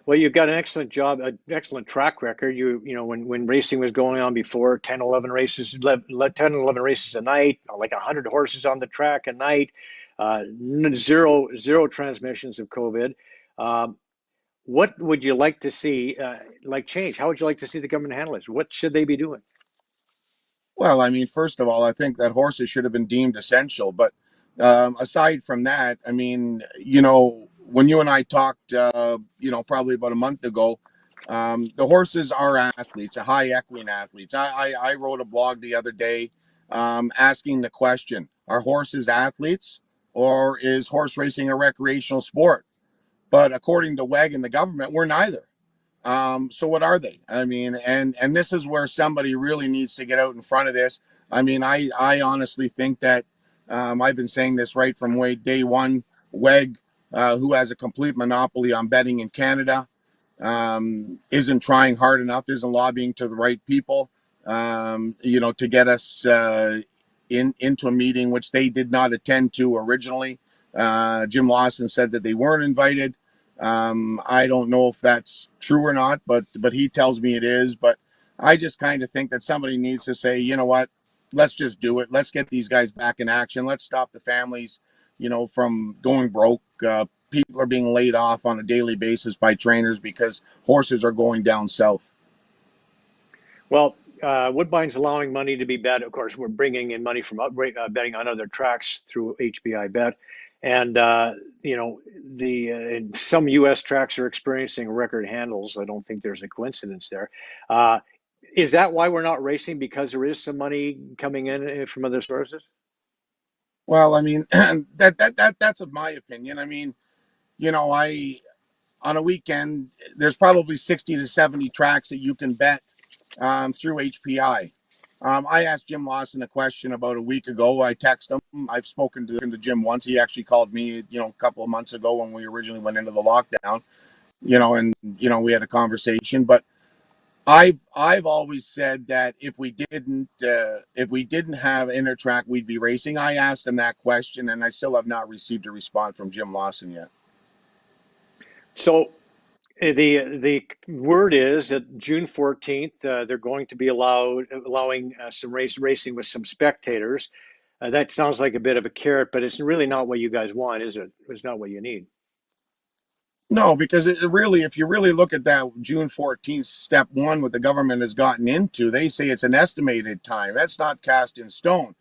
Well, you've got an excellent job, an excellent track record. When racing was going on before, 10, 11 races, 10, 11 races a night, like 100 horses on the track a night, zero transmissions of COVID. What would you like to see, change? How would you like to see the government handle this? What should they be doing? Well, I mean, first of all, I think that horses should have been deemed essential. But aside from that, I mean, when you and I talked, probably about a month ago, the horses are athletes, high equine athletes. I wrote a blog the other day asking the question, are horses athletes or is horse racing a recreational sport? But according to WEG and the government, we're neither. So what are they? I mean, and this is where somebody really needs to get out in front of this. I mean, I honestly think that I've been saying this right from day one. WEG, who has a complete monopoly on betting in Canada, isn't trying hard enough, isn't lobbying to the right people, to get us into a meeting which they did not attend to originally. Jim Lawson said that they weren't invited. I don't know if that's true or not, but he tells me it is. But I just kind of think that somebody needs to say, you know what, let's just do it. Let's get these guys back in action. Let's stop the families, from going broke. People are being laid off on a daily basis by trainers because horses are going down south. Well, Woodbine's allowing money to be bet. Of course, we're bringing in money from betting on other tracks through HBI Bet. And, some U.S. tracks are experiencing record handles. I don't think there's a coincidence there. Is that why we're not racing? Because there is some money coming in from other sources? Well, I mean, that's of my opinion. I mean, on a weekend, there's probably 60 to 70 tracks that you can bet through HPI. I asked Jim Lawson a question about a week ago. I texted him. I've spoken to Jim once. He actually called me, a couple of months ago when we originally went into the lockdown, and we had a conversation. But I've always said that if we didn't have Intertrack, we'd be racing. I asked him that question, and I still have not received a response from Jim Lawson yet. So the word is that June 14th, they're going to be allowing some racing with some spectators. That sounds like a bit of a carrot, but it's really not what you guys want, is it? It's not what you need. No, because it really, if you really look at that June 14th, step one, what the government has gotten into, they say it's an estimated time. That's not cast in stone.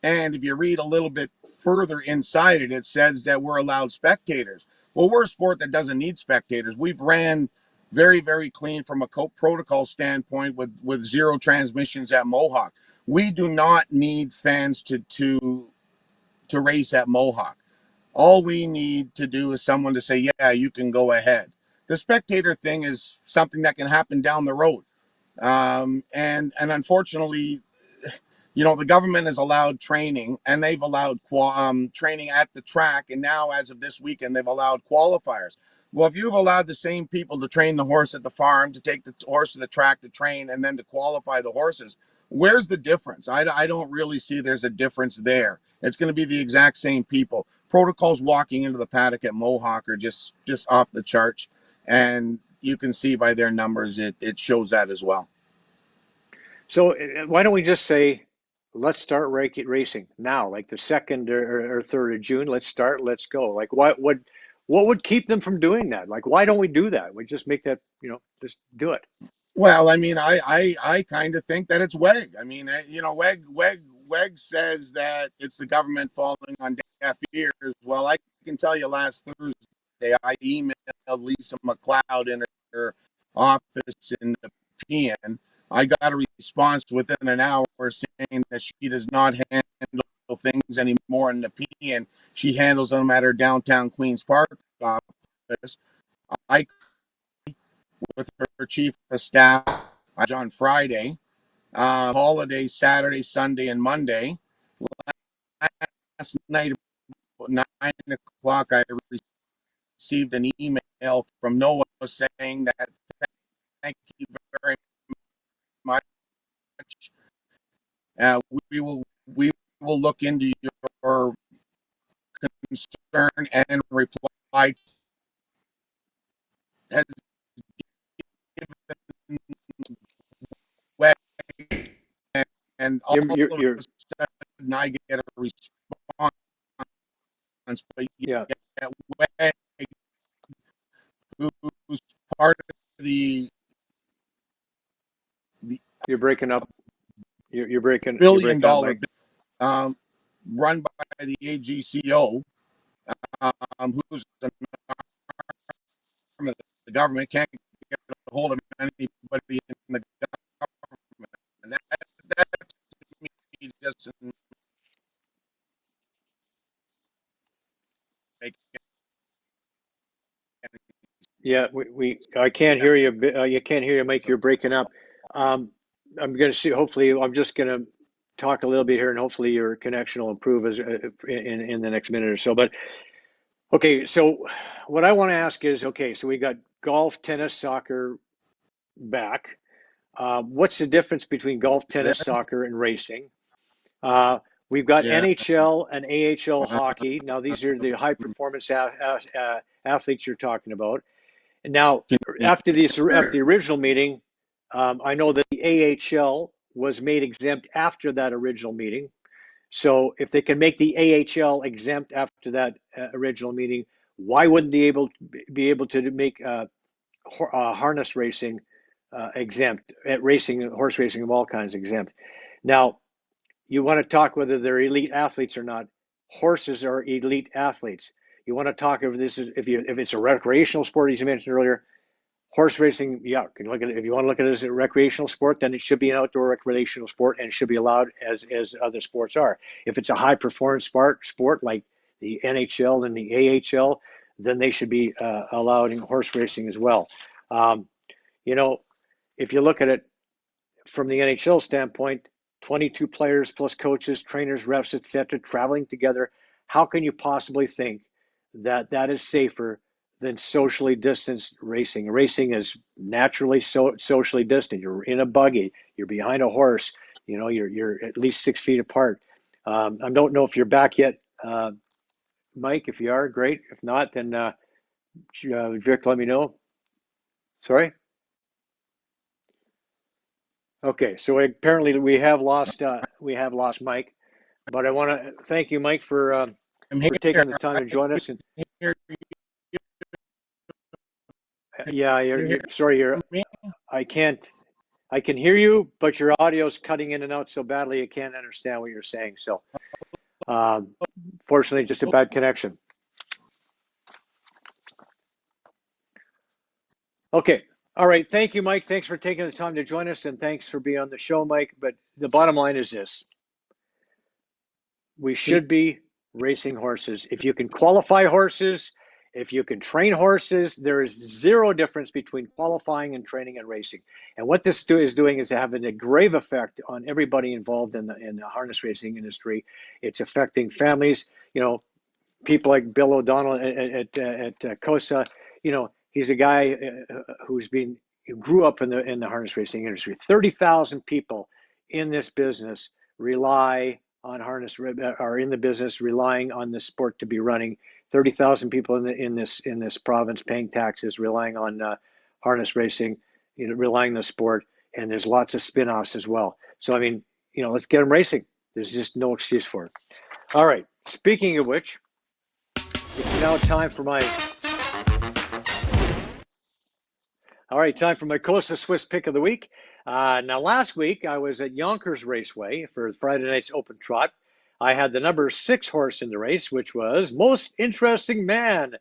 And if you read a little bit further inside it, it says that we're allowed spectators. Well, we're a sport that doesn't need spectators. We've ran very, very clean from a protocol standpoint with zero transmissions at Mohawk. We do not need fans to race at Mohawk. All we need to do is someone to say, yeah, you can go ahead. The spectator thing is something that can happen down the road. And unfortunately, the government has allowed training, and they've allowed training at the track. And now, as of this weekend, they've allowed qualifiers. Well, if you've allowed the same people to train the horse at the farm, to take the horse to the track to train, and then to qualify the horses, where's the difference? I don't really see there's a difference there. It's going to be the exact same people. Protocols walking into the paddock at Mohawk are just off the charts, and you can see by their numbers it shows that as well. So why don't we just say, let's start racing now, like the 2nd or 3rd of June. Let's start. Let's go. Like what would keep them from doing that? Like, why don't we do that? We just make that, just do it. Well, I mean, I kind of think that it's WEG. I mean, WEG says that it's the government falling on deaf ears. Well, I can tell you last Thursday, I emailed Lisa McLeod in her office in the PN. I got a response within an hour saying that she does not handle things anymore in the PN. She handles them at her downtown Queens Park office. I with her chief of staff on Friday, holiday Saturday, Sunday, and Monday. Last night about 9:00, I received an email from Noah saying that thank you very much. We will look into your concern and reply. Has and all of a sudden I get a response, but yeah, WEG, who's part of the you're breaking up. You're breaking. $1 billion run by the AGCO, who's the government, can't get a hold of anybody in the government, and that to me doesn't make Yeah, I can't hear you. You can't hear you, Mike. You're breaking up. I'm going to see. Hopefully, I'm just going to talk a little bit here, and hopefully your connection will improve as in the next minute or so. But okay, so what I want to ask is, okay, so we got golf, tennis, soccer back. What's the difference between golf, tennis, soccer, and racing? We've got NHL and AHL hockey. Now, these are the high performance athletes you're talking about. And now, after the original meeting, I know that the AHL was made exempt after that original meeting. So if they can make the AHL exempt after that original meeting, why wouldn't they be able to make harness racing exempt, at horse racing of all kinds exempt? Now, you want to talk whether they're elite athletes or not. Horses are elite athletes. You want to talk if it's a recreational sport, as you mentioned earlier. Horse racing, yeah, can look at it. If you want to look at it as a recreational sport, then it should be an outdoor recreational sport and it should be allowed as other sports are. If it's a high performance sport like the NHL and the AHL, then they should be allowed in horse racing as well. You know, if you look at it from the NHL standpoint, 22 players plus coaches, trainers, refs, etc., traveling together. How can you possibly think that that is safer than socially distanced racing? Racing is naturally socially distant. You're in a buggy. You're behind a horse. You know, you're at least 6 feet apart. I don't know if you're back yet, Mike. If you are, great. If not, then Vic, let me know. Sorry. Okay, so apparently we have lost Mike, but I want to thank you, Mike, for taking the time to join us. And yeah, I can hear you, but your audio's cutting in and out so badly you can't understand what you're saying. So, fortunately, just a bad connection. Okay. All right. Thank you, Mike. Thanks for taking the time to join us, and thanks for being on the show, Mike. But the bottom line is this. We should be racing horses. If you can qualify horses, if you can train horses, there is zero difference between qualifying and training and racing. And what this is doing is having a grave effect on everybody involved in the harness racing industry. It's affecting families. You know, people like Bill O'Donnell at COSA. You know, he's a guy who grew up in the harness racing industry. 30,000 people in this business rely on harness, are in the business relying on the sport to be running. 30,000 people in this province paying taxes, relying on harness racing, you know, relying on the sport, and there's lots of spin-offs as well. So I mean, you know, let's get them racing. There's just no excuse for it. All right. Speaking of which, it's now time for my COSA Swiss pick of the week. Now, last week I was at Yonkers Raceway for Friday night's open trot. I had the number 6 horse in the race, which was Most Interesting Man,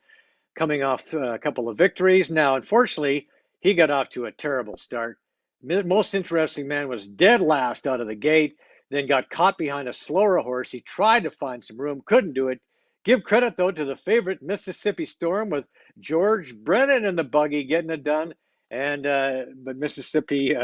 coming off a couple of victories. Now, unfortunately, he got off to a terrible start. Most Interesting Man was dead last out of the gate, then got caught behind a slower horse. He tried to find some room, couldn't do it. Give credit, though, to the favorite Mississippi Storm with George Brennan in the buggy getting it done. And but Mississippi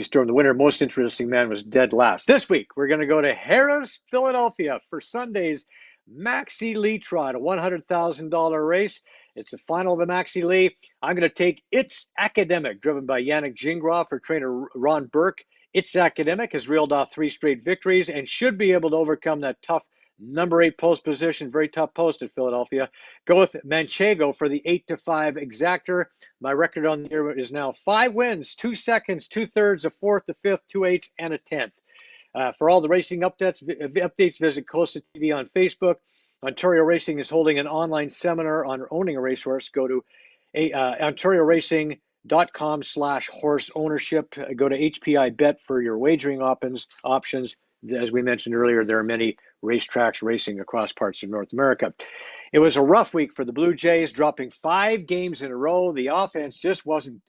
Storm, the winner. Most Interesting Man was dead last. This week, we're going to go to Harrah's, Philadelphia for Sunday's Maxi Lee Trot, a $100,000 race. It's the final of the Maxi Lee. I'm going to take It's Academic, driven by Yannick Gingras for trainer Ron Burke. It's Academic has reeled off 3 straight victories and should be able to overcome that tough number 8 post position, very tough post at Philadelphia. Go with Manchego for the 8-5 exactor. My record on the year is now 5 wins, 2 seconds, 2 thirds, a fourth, a fifth, 2 eighths, and a 10th. For all the racing updates, visit Costa TV on Facebook. Ontario Racing is holding an online seminar on owning a racehorse. Go to OntarioRacing.com/horse ownership. Go to HPI Bet for your wagering options. As we mentioned earlier, there are many racetracks racing across parts of North America. It was a rough week for the Blue Jays, dropping 5 games in a row. The offense just wasn't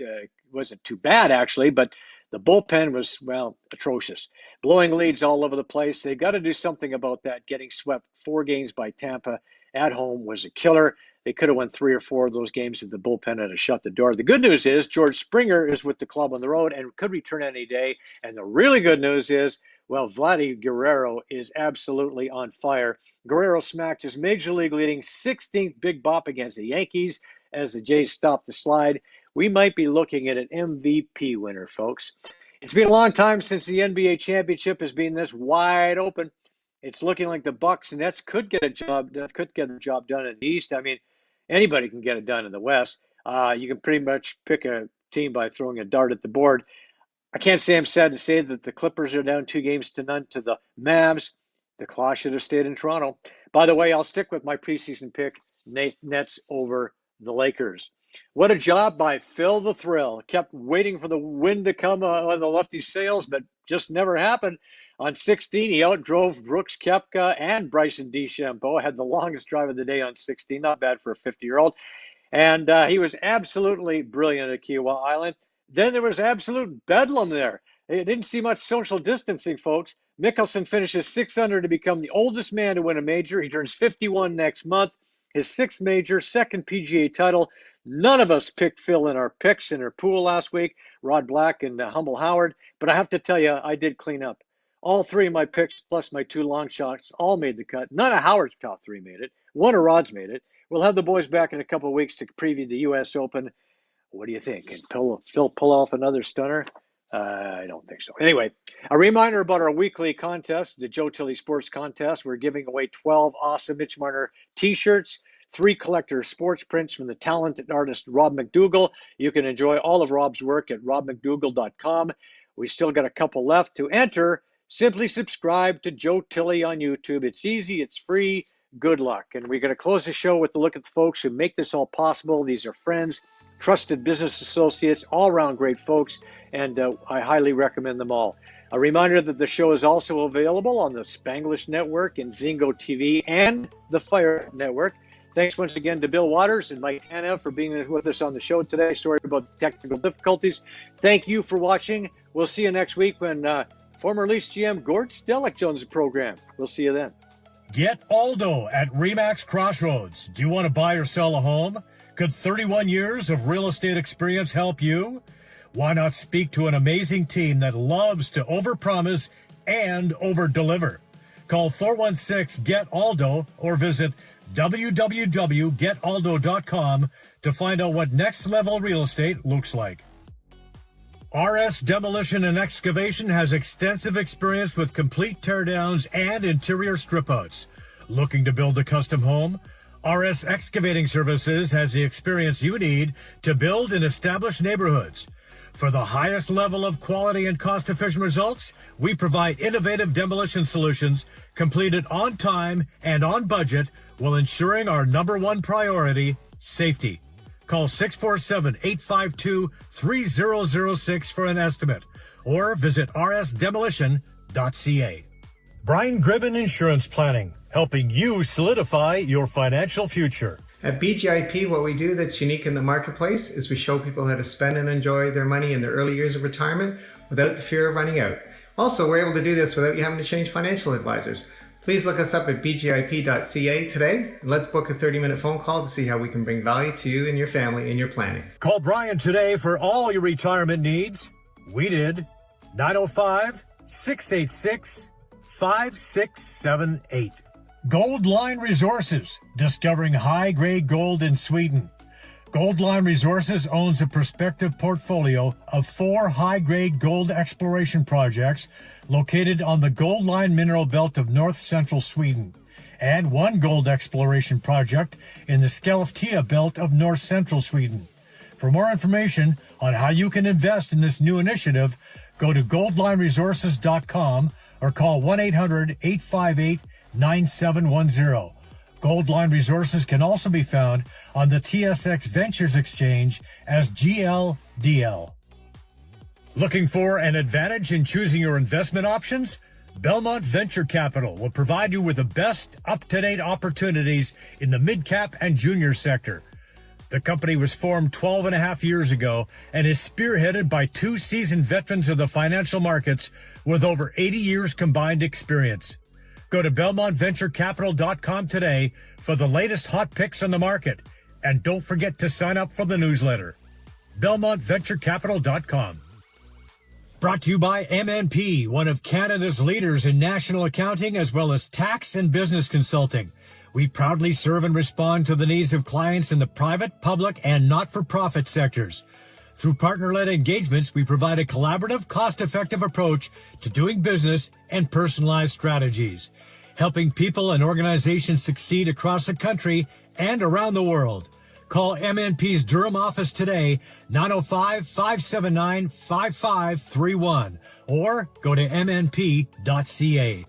too bad, actually, but the bullpen was, well, atrocious. Blowing leads all over the place. They got to do something about that. Getting swept 4 games by Tampa at home was a killer. They could have won 3 or 4 of those games if the bullpen had shut the door. The good news is George Springer is with the club on the road and could return any day. And the really good news is, well, Vladdy Guerrero is absolutely on fire. Guerrero smacked his major league leading 16th big bop against the Yankees as the Jays stopped the slide. We might be looking at an MVP winner, folks. It's been a long time since the NBA championship has been this wide open. It's looking like the Bucks and Nets could get the job done in the East. I mean, anybody can get it done in the West. You can pretty much pick a team by throwing a dart at the board. I can't say I'm sad to say that the Clippers are down 2-0 to the Mavs. The Claw should have stayed in Toronto. By the way, I'll stick with my preseason pick, Nets over the Lakers. What a job by Phil the Thrill. Kept waiting for the wind to come on the lefty sails, but just never happened. On 16, he outdrove Brooks Koepka and Bryson DeChambeau. Had the longest drive of the day on 16. Not bad for a 50-year-old. And he was absolutely brilliant at Kiowa Island. Then there was absolute bedlam there. It didn't see much social distancing, folks. Mickelson finishes 6 under to become the oldest man to win a major. He turns 51 next month. his 6th major, 2nd PGA title. None of us picked Phil in our picks in our pool last week, Rod Black and Humble Howard, but I have to tell you, I did clean up. All 3 of my picks, plus my 2 long shots, all made the cut. None of Howard's top 3 made it. 1 of Rod's made it. We'll have the boys back in a couple of weeks to preview the U.S. Open. What do you think? Can Phil pull off another stunner? I don't think so. Anyway, a reminder about our weekly contest, the Joe Tilley Sports Contest. We're giving away 12 awesome Mitch Marner t-shirts, 3 collector sports prints from the talented artist Rob McDougall. You can enjoy all of Rob's work at robmcdougall.com. We still got a couple left to enter. Simply subscribe to Joe Tilley on YouTube. It's easy. It's free. Good luck. And we're going to close the show with a look at the folks who make this all possible. These are friends, trusted business associates, all-around great folks, and I highly recommend them all. A reminder that the show is also available on the Spanglish Network and Zingo TV and the Fire Network. Thanks once again to Bill Waters and Mike Tanev for being with us on the show today. Sorry about the technical difficulties. Thank you for watching. We'll see you next week when former Leafs GM Gord Stellick joins the program. We'll see you then. Get Aldo at RE/MAX Crossroads. Do you want to buy or sell a home? Could 31 years of real estate experience help you? Why not speak to an amazing team that loves to overpromise and overdeliver? Call 416-GET-ALDO or visit www.getaldo.com to find out what next level real estate looks like. RS Demolition and Excavation has extensive experience with complete teardowns and interior strip-outs. Looking to build a custom home? RS Excavating Services has the experience you need to build in established neighborhoods. For the highest level of quality and cost-efficient results, we provide innovative demolition solutions completed on time and on budget while ensuring our #1 priority, safety. Call 647-852-3006 for an estimate or visit rsdemolition.ca. Brian Gribben Insurance Planning, helping you solidify your financial future. At BGIP, what we do that's unique in the marketplace is we show people how to spend and enjoy their money in their early years of retirement without the fear of running out. Also, we're able to do this without you having to change financial advisors. Please look us up at bgip.ca today, and let's book a 30-minute phone call to see how we can bring value to you and your family in your planning. Call Brian today for all your retirement needs. We did. 905-686-5678. Gold Line Resources, discovering high-grade gold in Sweden. Gold Line Resources owns a prospective portfolio of 4 high-grade gold exploration projects located on the Gold Line mineral belt of north-central Sweden, and 1 gold exploration project in the Skellefteå belt of north-central Sweden. For more information on how you can invest in this new initiative, go to goldlineresources.com or call 1-800-858-9710. Gold Line Resources can also be found on the TSX Ventures Exchange as GLDL. Looking for an advantage in choosing your investment options? Belmont Venture Capital will provide you with the best up-to-date opportunities in the mid-cap and junior sector. The company was formed 12 and a half years ago and is spearheaded by 2 seasoned veterans of the financial markets with over 80 years combined experience. Go to BelmontVentureCapital.com today for the latest hot picks on the market. And don't forget to sign up for the newsletter. BelmontVentureCapital.com. Brought to you by MNP, one of Canada's leaders in national accounting as well as tax and business consulting. We proudly serve and respond to the needs of clients in the private, public, and not-for-profit sectors. Through partner-led engagements, we provide a collaborative, cost-effective approach to doing business and personalized strategies, helping people and organizations succeed across the country and around the world. Call MNP's Durham office today, 905-579-5531, or go to mnp.ca.